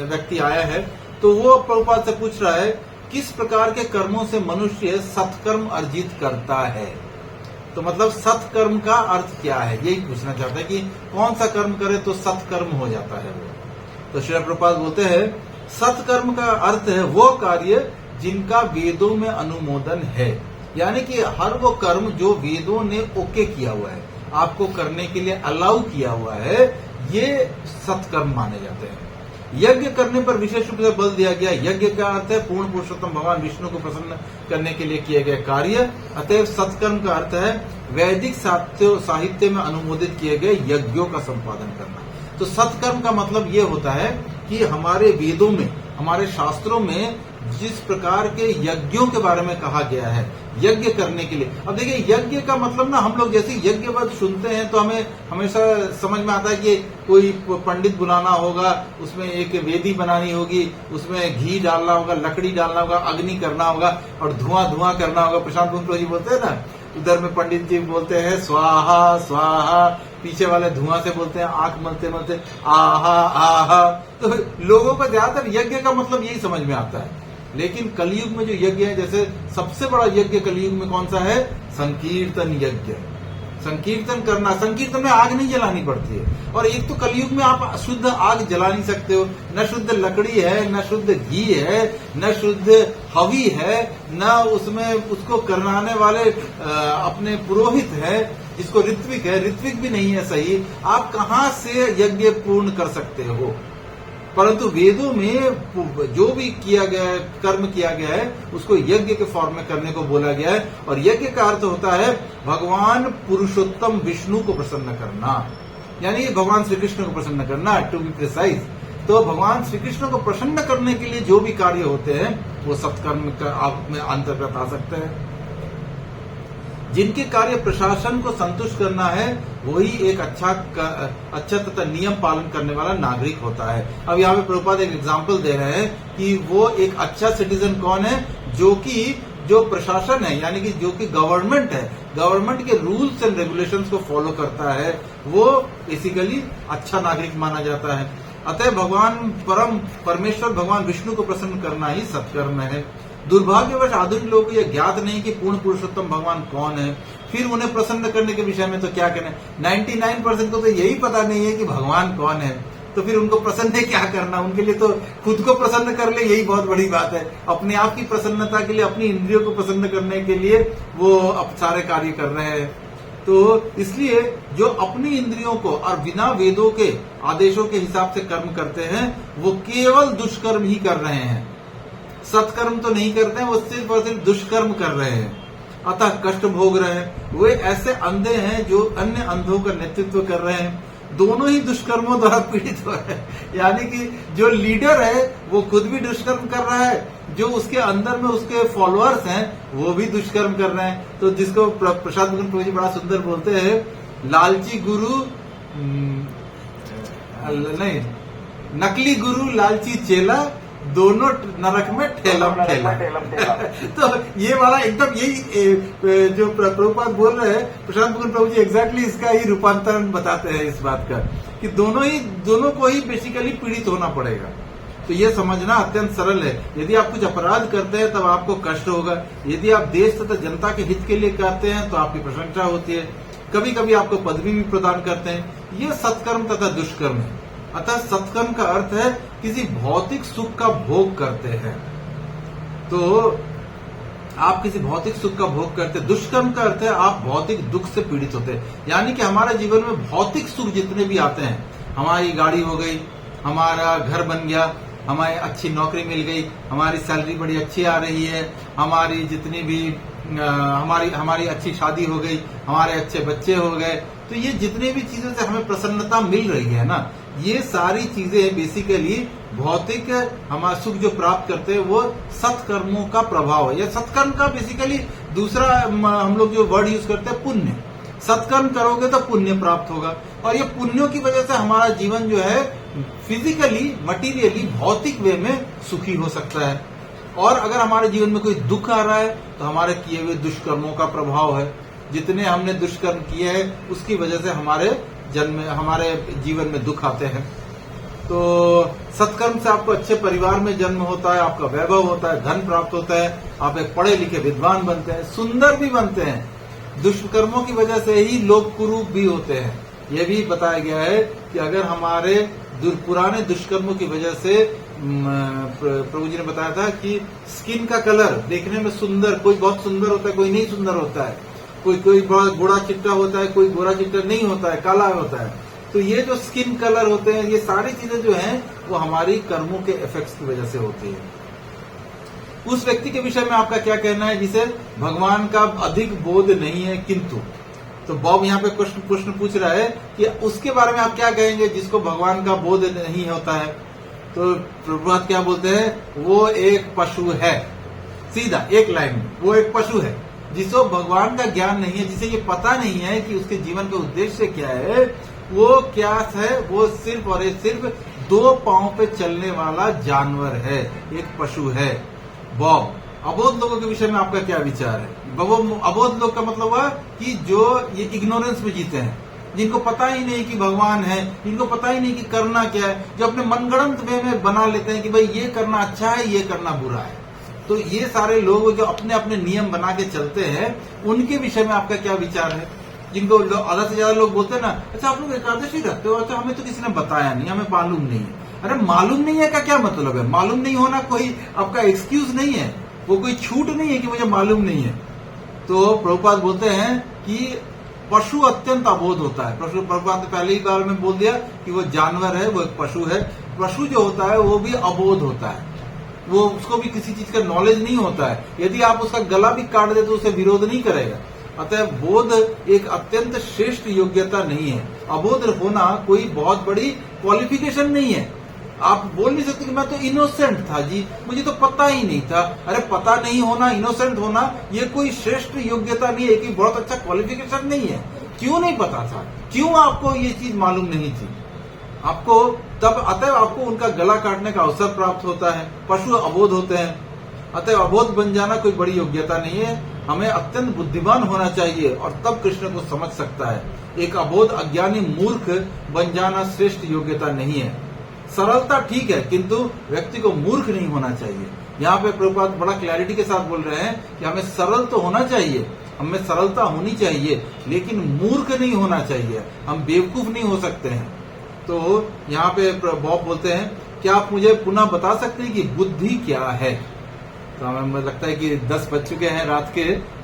Speaker 1: व्यक्ति आया है, तो वो प्रभुपाद से पूछ रहा है किस प्रकार के कर्मों से मनुष्य सत्कर्म अर्जित करता है। तो मतलब सत्कर्म का अर्थ क्या है, यही पूछना चाहता है कि कौन सा कर्म करे तो सत्कर्म हो जाता है वो। तो श्री प्रभुपाद बोलते हैं सत्कर्म का अर्थ है वो कार्य जिनका वेदों में अनुमोदन है, यानी कि हर वो कर्म जो वेदों ने ओके किया हुआ है, आपको करने के लिए अलाउ किया हुआ है, ये सत्कर्म माने जाते हैं। यज्ञ करने पर विशेष रूप से बल दिया गया। यज्ञ का अर्थ है पूर्ण पुरुषोत्तम भगवान विष्णु को प्रसन्न करने के लिए किए गए कार्य। अतएव सत्कर्म का अर्थ है वैदिक साहित्य में अनुमोदित किए गए यज्ञों का संपादन करना। तो सत्कर्म का मतलब ये होता है कि हमारे वेदों में, हमारे शास्त्रों में जिस प्रकार के यज्ञों के बारे में कहा गया है यज्ञ करने के लिए। अब देखिए यज्ञ का मतलब ना, हम लोग जैसे यज्ञ पद सुनते हैं तो हमें हमेशा समझ में आता है कि कोई पंडित बुलाना होगा, उसमें एक वेदी बनानी होगी, उसमें घी डालना होगा, लकड़ी डालना होगा, अग्नि करना होगा और धुआं करना होगा। प्रशांत गुप्ता जी बोलते हैं ना, उधर में पंडित जी बोलते हैं स्वाहा स्वाहा, पीछे वाले धुआं से बोलते हैं आंख मलते मलते आहा आहा। तो लोगों को ज्यादातर यज्ञ का मतलब यही समझ में आता है। लेकिन कलयुग में जो यज्ञ है, जैसे सबसे बड़ा यज्ञ कलयुग में कौन सा है? संकीर्तन यज्ञ। संकीर्तन करना, संकीर्तन में आग नहीं जलानी पड़ती है। और एक तो कलयुग में आप शुद्ध आग जला नहीं सकते हो, न शुद्ध लकड़ी है, न शुद्ध घी है, न शुद्ध हवी है, न उसमें उसको करवाने वाले अपने पुरोहित है, जिसको ऋत्विक है, ऋत्विक भी नहीं है सही। आप कहां से यज्ञ पूर्ण कर सकते हो? परंतु वेदों में जो भी किया गया है, कर्म किया गया है, उसको यज्ञ के फॉर्म में करने को बोला गया है। और यज्ञ का अर्थ होता है भगवान पुरुषोत्तम विष्णु को प्रसन्न करना, यानी भगवान श्री कृष्ण को प्रसन्न करना, टू बी प्रिसाइज। तो भगवान श्री कृष्ण को प्रसन्न करने के लिए जो भी कार्य होते हैं वो सत्कर्म में अंतर्गत आ सकते हैं। जिनके कार्य प्रशासन को संतुष्ट करना है वही एक अच्छा तथा नियम पालन करने वाला नागरिक होता है। अब यहाँ पे प्रभुपाद एक एग्जाम्पल दे रहे हैं कि वो एक अच्छा सिटीजन कौन है, जो प्रशासन है, यानी कि जो कि गवर्नमेंट है, गवर्नमेंट के रूल्स एंड रेगुलेशंस को फॉलो करता है, वो बेसिकली अच्छा नागरिक माना जाता है। अतः परमेश्वर भगवान विष्णु को प्रसन्न करना ही सत्कर्म है। दुर्भाग्यवश आधुनिक लोगों को यह ज्ञात नहीं कि पूर्ण पुरुषोत्तम भगवान कौन है। फिर उन्हें प्रसन्न करने के विषय में तो क्या कहना है, 99% को तो यही पता नहीं है कि भगवान कौन है। तो फिर उनको प्रसन्न क्या करना, उनके लिए तो खुद को प्रसन्न कर ले, यही बहुत बड़ी बात है। अपने आप की प्रसन्नता के लिए, अपनी इंद्रियों को प्रसन्न करने के लिए वो अब सारे कार्य कर रहे हैं। तो इसलिए जो अपनी इंद्रियों को और बिना वेदों के आदेशों के हिसाब से कर्म करते हैं वो केवल दुष्कर्म ही कर रहे हैं, सत्कर्म तो नहीं करते हैं, वो सिर्फ और सिर्फ दुष्कर्म कर रहे हैं, अतः कष्ट भोग रहे हैं। वे ऐसे अंधे हैं जो अन्य अंधों का नेतृत्व कर रहे हैं, दोनों ही दुष्कर्मों द्वारा पीड़ित हो रहे हैं। यानी कि जो लीडर है वो खुद भी दुष्कर्म कर रहा है, जो उसके अंदर में उसके फॉलोअर्स हैं वो भी दुष्कर्म कर रहे हैं। तो जिसको प्रसाद मुकुंद जी बड़ा सुंदर बोलते हैं, लालची गुरु नहीं, नकली गुरु लालची चेला, दोनों नरक में ठेलम ठेला। तो ये वाला एकदम यही जो प्रभुपाद बोल रहे हैं, प्रशांत मुकुंद प्रभु जी एग्जैक्टली इसका ही रूपांतरण बताते हैं इस बात का, कि दोनों को ही बेसिकली पीड़ित होना पड़ेगा। तो ये समझना अत्यंत सरल है। यदि आप कुछ अपराध करते हैं तब आपको कष्ट होगा, यदि आप देश तथा जनता के हित के लिए करते हैं तो आपकी प्रशंसा होती है, कभी कभी आपको पदवी भी प्रदान करते हैं। ये सत्कर्म तथा दुष्कर्म है। अतः सत्कर्म का अर्थ है किसी भौतिक सुख का भोग करते हैं, तो आप किसी भौतिक सुख का भोग करते हैं। दुष्कर्म का अर्थ है आप भौतिक दुख से पीड़ित होते हैं, यानी कि हमारे जीवन में भौतिक सुख जितने भी आते हैं, हमारी गाड़ी हो गई, हमारा घर बन गया, हमारी अच्छी नौकरी मिल गई, हमारी सैलरी बड़ी अच्छी आ रही है, हमारी जितनी भी हमारी अच्छी शादी हो गई, हमारे अच्छे बच्चे हो गए, तो ये जितने भी चीजों से हमें प्रसन्नता मिल रही है ना, ये सारी चीजें बेसिकली भौतिक हमारा सुख जो प्राप्त करते हैं वो सत्कर्मों का प्रभाव है। या सत्कर्म का बेसिकली दूसरा हम लोग जो वर्ड यूज करते हैं पुण्य। सत्कर्म करोगे तो पुण्य प्राप्त होगा, और ये पुण्यों की वजह से हमारा जीवन जो है फिजिकली मटीरियली भौतिक वे में सुखी हो सकता है। और अगर हमारे जीवन में कोई दुख आ रहा है तो हमारे किए हुए दुष्कर्मों का प्रभाव है। जितने हमने दुष्कर्म किए हैं उसकी वजह से हमारे जीवन में दुख आते हैं। तो सत्कर्म से आपको अच्छे परिवार में जन्म होता है, आपका वैभव होता है, धन प्राप्त होता है, आप एक पढ़े लिखे विद्वान बनते हैं, सुंदर भी बनते हैं। दुष्कर्मों की वजह से ही लोग कुरूप भी होते हैं। यह भी बताया गया है कि अगर हमारे पुराने दुष्कर्मों की वजह से प्रभु जी ने बताया था कि स्किन का कलर देखने में सुंदर, कोई बहुत सुंदर होता है, कोई नहीं सुंदर होता है, कोई बहुत गोरा चिट्टा होता है, कोई गोरा चिट्टा नहीं होता है, काला होता है। तो ये जो स्किन कलर होते हैं, ये सारी चीजें जो हैं वो हमारी कर्मों के इफेक्ट्स की वजह से होती है। उस व्यक्ति के विषय में आपका क्या कहना है जिसे भगवान का अधिक बोध नहीं है किंतु, तो बॉब यहाँ पे प्रश्न पूछ रहा है कि उसके बारे में आप क्या कहेंगे जिसको भगवान का बोध नहीं होता है। तो प्रभुपाद क्या बोलते हैं, वो एक पशु है। सीधा एक लाइन में, वो एक पशु है जिसको भगवान का ज्ञान नहीं है, जिसे ये पता नहीं है कि उसके जीवन का उद्देश्य क्या है, वो क्या है, वो सिर्फ और सिर्फ 2 पांव पे चलने वाला जानवर है, एक पशु है। बॉब, अबोध लोगों के विषय में आपका क्या विचार है? अबोध लोग का मतलब हुआ कि जो ये इग्नोरेंस में जीते हैं, जिनको पता ही नहीं कि भगवान है, जिनको पता ही नहीं कि करना क्या है, जो अपने मनगढ़ंत वे में बना लेते हैं कि भाई ये करना अच्छा है, ये करना बुरा है। तो ये सारे लोग जो अपने अपने नियम बना के चलते हैं, उनके विषय में आपका क्या विचार है? जिनको आधा से ज्यादा लोग बोलते हैं ना, अच्छा आप लोग एकादशी रखते हो, अच्छा हमें तो किसी ने बताया नहीं, हमें मालूम नहीं है। अरे मालूम नहीं है का क्या मतलब है? मालूम नहीं होना कोई आपका एक्सक्यूज नहीं है, वो कोई छूट नहीं है कि मुझे मालूम नहीं है। तो प्रभुपाद बोलते हैं कि पशु अत्यंत अबोध होता है। प्रभुपाद ने पहले ही बार में बोल दिया कि वो जानवर है, वो एक पशु है। पशु जो होता है वो भी अबोध होता है, वो उसको भी किसी चीज का नॉलेज नहीं होता है। यदि आप उसका गला भी काट दे तो उसे विरोध नहीं करेगा। अतः बोध एक अत्यंत श्रेष्ठ योग्यता नहीं है। अबोध होना कोई बहुत बड़ी क्वालिफिकेशन नहीं है। आप बोल नहीं सकते कि मैं तो इनोसेंट था जी, मुझे तो पता ही नहीं था। अरे पता नहीं होना, इनोसेंट होना, ये कोई श्रेष्ठ योग्यता नहीं है, कि बहुत अच्छा क्वालिफिकेशन नहीं है। क्यों नहीं पता था? क्यों आपको ये चीज मालूम नहीं थी? आपको तब अतः आपको उनका गला काटने का अवसर प्राप्त होता है। पशु अबोध होते हैं, अतः अबोध बन जाना कोई बड़ी योग्यता नहीं है। हमें अत्यंत बुद्धिमान होना चाहिए और तब कृष्ण को समझ सकता है। एक अबोध अज्ञानी मूर्ख बन जाना श्रेष्ठ योग्यता नहीं है। सरलता ठीक है, किंतु व्यक्ति को मूर्ख नहीं होना चाहिए। यहाँ पे प्रभुपाद बड़ा क्लैरिटी के साथ बोल रहे हैं कि हमें सरल तो होना चाहिए, हमें सरलता होनी चाहिए, लेकिन मूर्ख नहीं होना चाहिए। हम बेवकूफ नहीं हो सकते हैं। तो यहाँ पे बॉब बोलते हैं, क्या आप मुझे पुनः बता सकते हैं कि बुद्धि क्या है? तो हमें लगता है कि 10 बज चुके हैं रात के।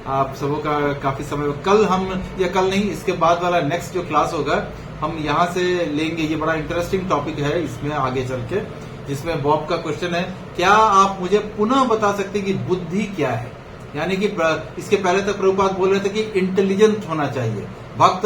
Speaker 1: आप सबों का काफी समय, कल हम, या कल नहीं, इसके बाद वाला नेक्स्ट जो क्लास होगा हम यहाँ से लेंगे। ये बड़ा इंटरेस्टिंग टॉपिक है इसमें आगे चल के, जिसमें बॉब का क्वेश्चन है, क्या आप मुझे पुनः बता सकते हैं कि बुद्धि क्या है? यानी कि इसके पहले तक प्रभुपाद बोल रहे थे कि इंटेलिजेंट होना चाहिए। भक्त,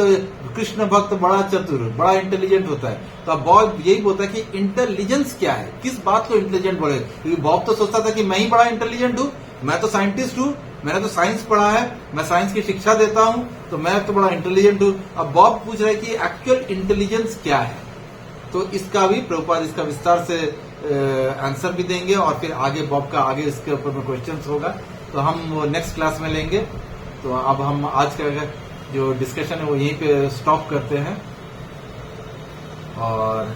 Speaker 1: कृष्ण भक्त बड़ा चतुर, बड़ा इंटेलिजेंट होता है। तो अब बॉब यही बोलता है कि इंटेलिजेंस क्या है, किस बात को इंटेलिजेंट बोले? क्योंकि बॉब तो सोचता था कि मैं ही बड़ा इंटेलिजेंट हूँ, मैं तो साइंटिस्ट हूँ, मैंने तो साइंस पढ़ा है, मैं साइंस की शिक्षा देता हूँ, तो मैं तो बड़ा इंटेलिजेंट हूँ। अब बॉब पूछ रहा है कि एक्चुअल इंटेलिजेंस क्या है? तो इसका भी प्रभुपाद इसका विस्तार से आंसर भी देंगे और फिर आगे बॉब का आगे इसके ऊपर में क्वेश्चन होगा, तो हम नेक्स्ट क्लास में लेंगे। तो अब हम आज का जो डिस्कशन है वो यहीं पे स्टॉप करते हैं। और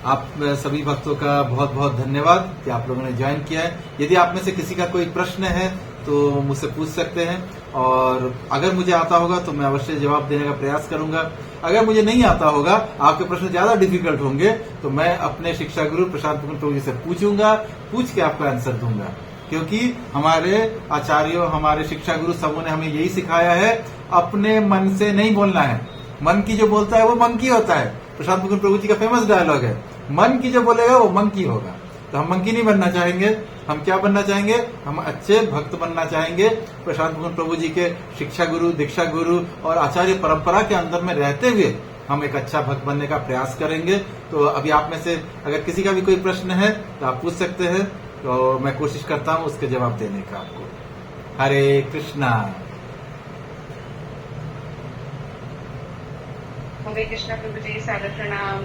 Speaker 1: आप सभी भक्तों का बहुत बहुत धन्यवाद कि आप लोगों ने ज्वाइन किया है। यदि आप में से किसी का कोई प्रश्न है तो मुझसे पूछ सकते हैं, और अगर मुझे आता होगा तो मैं अवश्य जवाब देने का प्रयास करूंगा। अगर मुझे नहीं आता होगा, आपके प्रश्न ज्यादा डिफिकल्ट होंगे, तो मैं अपने शिक्षा गुरु प्रशांत मुकुंद प्रभु जी से पूछूंगा, पूछ के आपका आंसर दूंगा। क्योंकि हमारे आचार्यों, हमारे शिक्षा गुरु सबों ने हमें यही सिखाया है, अपने मन से नहीं बोलना है। मन की जो बोलता है वो मंकी होता है। प्रशांत मुकुंद प्रभु जी का फेमस डायलॉग है, मन की जो बोलेगा वो मंकी होगा। तो हम मंकी नहीं बनना चाहेंगे। हम क्या बनना चाहेंगे? हम अच्छे भक्त बनना चाहेंगे। प्रशांत मुकुंद प्रभु जी के शिक्षा गुरु, दीक्षा गुरु और आचार्य परंपरा के अंदर में रहते हुए हम एक अच्छा भक्त बनने का प्रयास करेंगे। तो अभी आप में से अगर किसी का भी कोई प्रश्न है तो आप पूछ सकते हैं, तो मैं कोशिश करता हूँ उसके जवाब देने का आपको। हरे कृष्णा।
Speaker 3: हरे कृष्णा प्रभु जी, सादर प्रणाम।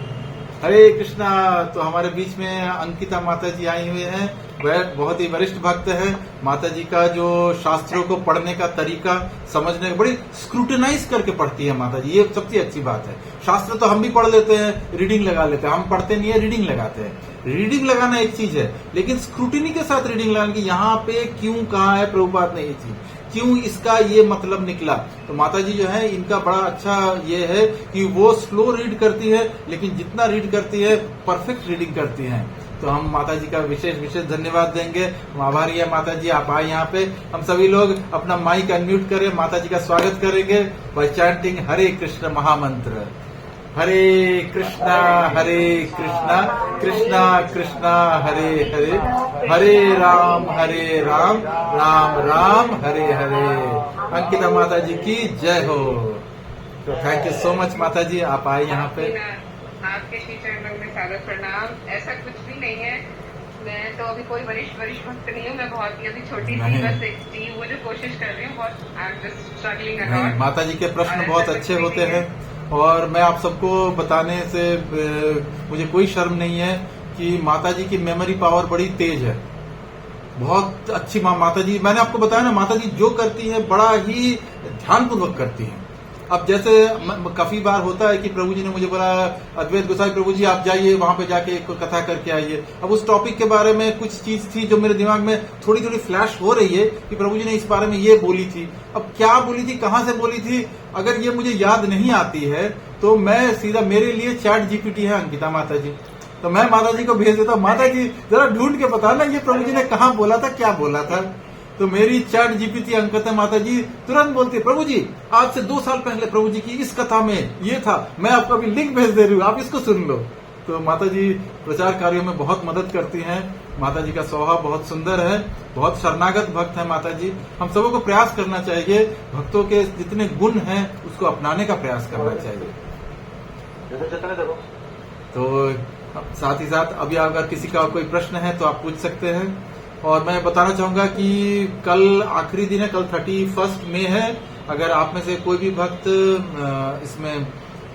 Speaker 1: हरे कृष्णा। तो हमारे बीच में अंकिता माता जी आई हुई हैं। वह बहुत ही वरिष्ठ भक्त है। माता जी का जो शास्त्रों को पढ़ने का तरीका, समझने का, बड़ी स्क्रूटिनाइज करके पढ़ती है माता जी। ये सबसे अच्छी बात है। शास्त्र तो हम भी पढ़ लेते हैं, रीडिंग लगा लेते हैं। हम पढ़ते नहीं है, रीडिंग लगाते हैं। रीडिंग लगाना एक चीज है, लेकिन स्क्रूटिनी के साथ रीडिंग लगाना कि यहाँ पे क्यों कहा है प्रभुपाद ने ये चीज, क्यों इसका ये मतलब निकला। तो माता जी जो है, इनका बड़ा अच्छा ये है कि वो स्लो रीड करती है, लेकिन जितना रीड करती है परफेक्ट रीडिंग करती हैं। तो हम माता जी का विशेष विशेष धन्यवाद देंगे। हम आभारी है माता जी, आप आए यहाँ पे। हम सभी लोग अपना माइक अनम्यूट करें, माता जी का स्वागत करेंगे बाय चैंटिंग हरे कृष्ण महामंत्र। हरे कृष्णा कृष्णा कृष्णा हरे हरे, हरे राम राम राम हरे हरे। अंकिता माता जी की जय हो। तो थैंक यू सो मच माता जी, आप आए यहाँ पे।
Speaker 3: आपके श्री चरणों में सादर प्रणाम। ऐसा कुछ भी नहीं है, मैं तो अभी कोई वरिष्ठ भक्त नहीं हूँ। मैं बहुत ही अभी छोटी सी बस एक टी वो जो कोशिश कर रही हूँ, बहुत I am just struggling a lot.
Speaker 1: माता जी के प्रश्न बहुत अच्छे होते हैं, और मैं आप सबको बताने से मुझे कोई शर्म नहीं है कि माता जी की मेमोरी पावर बड़ी तेज है। बहुत अच्छी माता जी, मैंने आपको बताया ना, माता जी जो करती है बड़ा ही ध्यानपूर्वक करती हैं। अब जैसे काफी बार होता है कि प्रभु जी ने मुझे बोला, अद्वैत गोसाई प्रभु जी आप जाइए वहां पे जाके एक कथा करके आइए। अब उस टॉपिक के बारे में कुछ चीज थी जो मेरे दिमाग में थोड़ी थोड़ी फ्लैश हो रही है कि प्रभु जी ने इस बारे में ये बोली थी। अब क्या बोली थी, कहाँ से बोली थी, अगर ये मुझे याद नहीं आती है तो मैं सीधा, मेरे लिए चैट जीपीटी है अंकिता माता जी, तो मैं माता जी को भेज देता हूँ, माता जी जरा ढूंढ के बताना ये प्रभु जी ने कहाँ बोला था, क्या बोला था। तो मेरी चैट जीपीटी अंकिता माता जी तुरंत बोलती है, प्रभु जी आज से 2 साल पहले प्रभु जी की इस कथा में ये था, मैं आपको अभी लिंक भेज दे रही हूँ, आप इसको सुन लो। तो माता जी प्रचार कार्यों में बहुत मदद करती हैं। माता जी का स्वभाव बहुत सुंदर है, बहुत शरणागत भक्त है माता जी। हम सबों को प्रयास करना चाहिए, भक्तों के जितने गुण हैं उसको अपनाने का प्रयास करना चाहिए। तो साथ ही साथ अभी अगर किसी का कोई प्रश्न है तो आप पूछ सकते हैं। और मैं बताना चाहूंगा कि कल आखिरी दिन है, कल 31 मई है। अगर आप में से कोई भी भक्त इसमें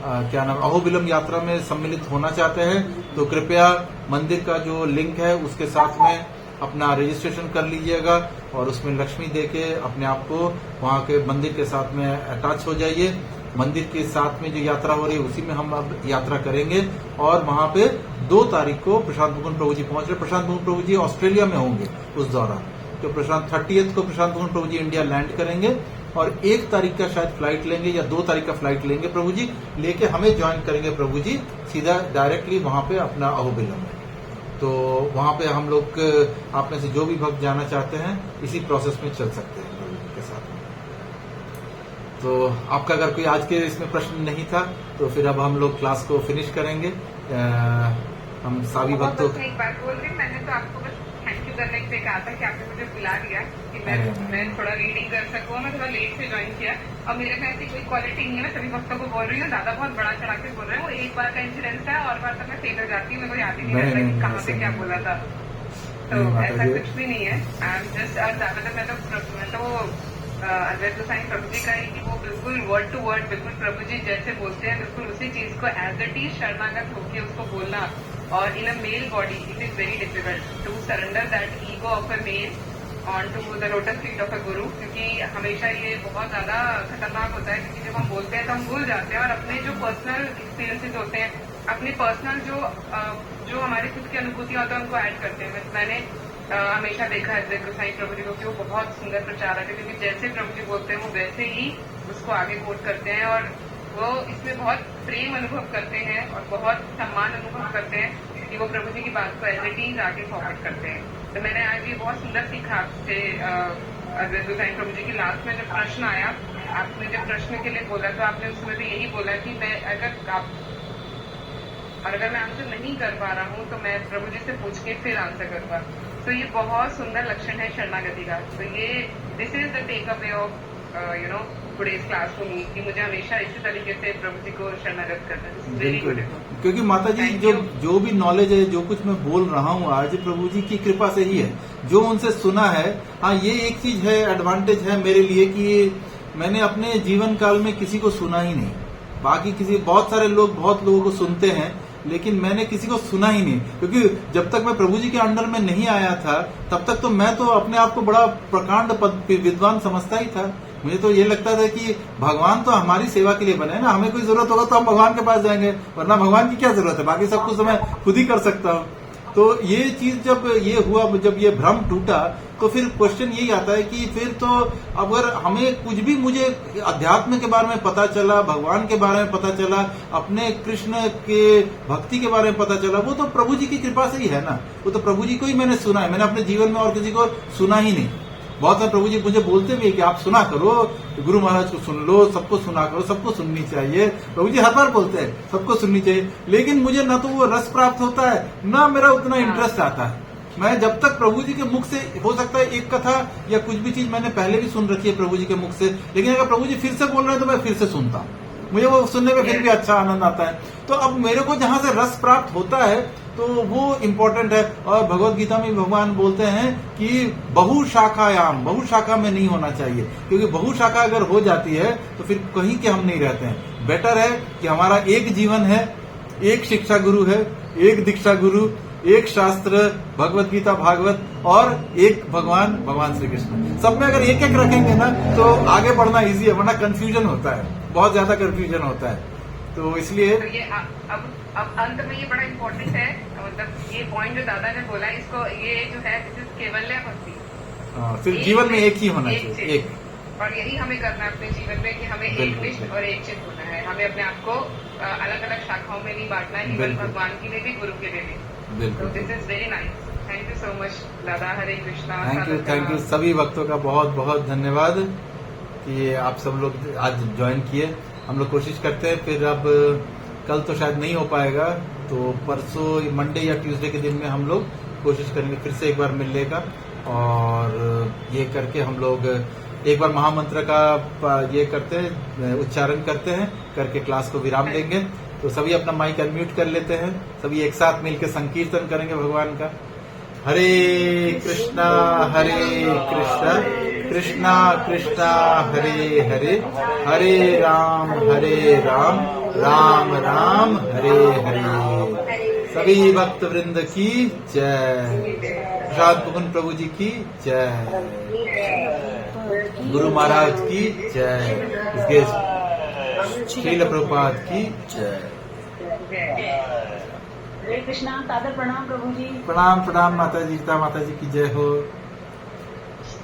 Speaker 1: क्या नाम अहोबिलम यात्रा में सम्मिलित होना चाहते हैं तो कृपया मंदिर का जो लिंक है उसके साथ में अपना रजिस्ट्रेशन कर लीजिएगा, और उसमें लक्ष्मी देके अपने आप को वहाँ के मंदिर के साथ में अटैच हो जाइए। मंदिर के साथ में जो यात्रा हो रही है उसी में हम अब यात्रा करेंगे। और वहां पे 2 तारीख को प्रशांत मुकुंद प्रभु जी पहुंच रहे। प्रशांत मुकुंद प्रभु जी ऑस्ट्रेलिया में होंगे उस दौरान। तो 30 को प्रशांत मुकुंद प्रभु जी इंडिया लैंड करेंगे, और 1 तारीख का शायद फ्लाइट लेंगे या 2 तारीख का फ्लाइट लेंगे प्रभु जी, लेके हमें ज्वाइन करेंगे प्रभु जी सीधा डायरेक्टली वहां पे अपना अहोबिलम में। तो वहां पे हम लोग, आप में से जो भी भक्त जाना चाहते हैं इसी प्रोसेस में चल सकते हैं प्रभु जी के साथ में। तो आपका अगर कोई आज के इसमें प्रश्न नहीं था तो फिर अब हम लोग क्लास को फिनिश करेंगे। हम सभी भक्तों
Speaker 3: एक बात बोल रही, मैंने तो आपको बस थैंक यू करने के लिए कहा था कि आपने मुझे बुला दिया कि मैं थोड़ा रीडिंग कर सकूँ। मैं थोड़ा लेट से ज्वाइन किया, और मेरे में ऐसी कोई क्वालिटी नहीं है। मैं सभी भक्तों को बोल रही हूँ, दादा बहुत बड़ा चढ़ा के बोल रहे हैं। वो एक बार का इंसिडेंस है, और बार तक मैं फेल हो जाती हूँ, मेरे को याद ही नहीं रहता कि कहाँ पे क्या बोला था। तो ऐसा कुछ भी नहीं है। मैं तो अद्वैत गोसाई प्रभु जी का है कि वो बिल्कुल वर्ड टू वर्ड बिल्कुल प्रभु जी जैसे बोलते हैं बिल्कुल उसी चीज को एज इट इज शरणागत होकर उसको बोलना। और in a male body it is very difficult to surrender that ego of a male on to the lotus feet of a guru, क्योंकि हमेशा ये बहुत ज्यादा खतरनाक होता है, क्योंकि जब हम बोलते हैं तो हम भूल जाते हैं और अपने जो पर्सनल एक्सपीरियंसेस होते हैं, अपनी पर्सनल जो हमारी खुद की अनुभूतियां होती है उनको ऐड करते हैं। मैंने हमेशा देखा है अद्वैत गोसाई प्रभु जी को कि वो बहुत सुंदर प्रचारक है, क्योंकि जैसे प्रभु जी बोलते हैं वो वैसे ही उसको आगे कोट करते हैं और वो इसमें बहुत प्रेम अनुभव करते हैं और बहुत सम्मान अनुभव करते हैं कि वो प्रभु जी की बात को एज इट इज आगे फॉरवर्ड करते हैं। तो मैंने आज ये बहुत सुंदर सीखा आपसे अद्वैत गोसाई प्रभु जी की लास्ट में जब प्रश्न आया, आपने जब प्रश्न के लिए बोला तो आपने उसमें भी यही बोला कि मैं अगर मैं आंसर नहीं कर पा रहा हूँ तो मैं प्रभु जी से पूछ के फिर आंसर करूंगा। तो ये बहुत सुंदर लक्षण है शरणागति का। तो ये this is the take away of today's class for me, कि मुझे हमेशा इसी तरीके से प्रभु जी को शरणागत करना है। Very good.
Speaker 1: क्योंकि माता जी जो भी नॉलेज है, जो कुछ मैं बोल रहा हूँ आज प्रभु जी की कृपा से ही है, जो उनसे सुना है। हाँ, ये एक चीज है, एडवांटेज है मेरे लिए कि मैंने अपने जीवन काल में किसी को सुना ही नहीं। बाकी बहुत सारे लोग बहुत लोगों को सुनते हैं, लेकिन मैंने किसी को सुना ही नहीं, क्योंकि जब तक मैं प्रभु जी के अंडर में नहीं आया था तब तक तो मैं तो अपने आप को बड़ा प्रकांड विद्वान समझता ही था। मुझे तो ये लगता था कि भगवान तो हमारी सेवा के लिए बने हैं ना, हमें कोई जरूरत होगा तो हम भगवान के पास जाएंगे, वरना भगवान की क्या जरूरत है, बाकी सब कुछ तो मैं खुद ही कर सकता हूँ। तो ये चीज जब ये हुआ, जब ये भ्रम टूटा, तो फिर क्वेश्चन यही आता है कि फिर तो अगर हमें कुछ भी, मुझे अध्यात्म के बारे में पता चला, भगवान के बारे में पता चला, अपने कृष्ण के भक्ति के बारे में पता चला, वो तो प्रभु जी की कृपा से ही है ना। वो तो प्रभु जी को ही मैंने सुना है, मैंने अपने जीवन में और किसी को सुना ही नहीं। बहुत सारे प्रभु जी मुझे बोलते भी है कि आप सुना करो, गुरु महाराज को सुन लो, सबको सुना करो, सबको सुननी चाहिए। प्रभु जी हर बार बोलते हैं सबको सुननी चाहिए, लेकिन मुझे ना तो वो रस प्राप्त होता है, ना मेरा उतना इंटरेस्ट आता है। मैं जब तक प्रभु जी के मुख से, हो सकता है एक कथा या कुछ भी चीज मैंने पहले भी सुन रखी है प्रभु जी के मुख से, लेकिन अगर प्रभु जी फिर से बोल रहे हैं तो मैं फिर से सुनता हूँ, मुझे वो सुनने में फिर भी अच्छा आनंद आता है। तो अब मेरे को जहां से रस प्राप्त होता है तो वो इम्पोर्टेंट है। और भगवत गीता में भगवान बोलते हैं कि बहुशाखायाम, बहुशाखा में नहीं होना चाहिए, क्योंकि बहुशाखा अगर हो जाती है तो फिर कहीं के हम नहीं रहते हैं। बेटर है कि हमारा एक जीवन है, एक शिक्षा गुरु है, एक दीक्षा गुरु, एक शास्त्र भगवत गीता भागवत और एक भगवान श्री कृष्ण। सब में अगर एक एक रखेंगे ना तो आगे बढ़ना इजी है, वरना कंफ्यूजन होता है, बहुत ज्यादा कंफ्यूजन होता है। तो इसलिए
Speaker 3: तो ये अब अंत में ये बड़ा इम्पोर्टेंट है, मतलब ये पॉइंट जो दादा ने बोला, इसको ये जो है दिस इज केवल्य भक्ति।
Speaker 1: फिर जीवन में एक ही होना चाहिए, एक।
Speaker 3: और यही हमें करना है अपने जीवन में कि हमें एक निष्ठ और एक चित्त होना है। हमें अपने आप को अलग अलग शाखाओं में नहीं बांटना है, केवल भगवान के लिए भी, गुरु के लिए भी। तो this is very nice. Thank you so much दादा। हरे कृष्णा।
Speaker 1: थैंक यू सभी भक्तों का बहुत बहुत धन्यवाद कि आप सब लोग आज ज्वाइन किए। हम लोग कोशिश करते हैं, फिर अब कल तो शायद नहीं हो पाएगा, तो परसों मंडे या ट्यूसडे के दिन में हम लोग कोशिश करेंगे फिर से एक बार मिलने का, और ये करके हम लोग एक बार महामंत्र का ये करते हैं, उच्चारण करते हैं, करके क्लास को विराम देंगे। तो सभी अपना माइक अनम्यूट कर लेते हैं, सभी एक साथ मिलकर संकीर्तन करेंगे भगवान का। हरे कृष्णा कृष्णा कृष्णा हरे हरे, हरे राम राम राम हरे हरे। सभी भक्त वृंद की जय। प्रसाद मुकुंद प्रभु जी की जय। गुरु महाराज की जय। इसके श्रील प्रभुपाद की जय।
Speaker 4: हरे कृष्णा। सादर प्रणाम प्रभु जी।
Speaker 1: प्रणाम प्रणाम माता जी की जय हो।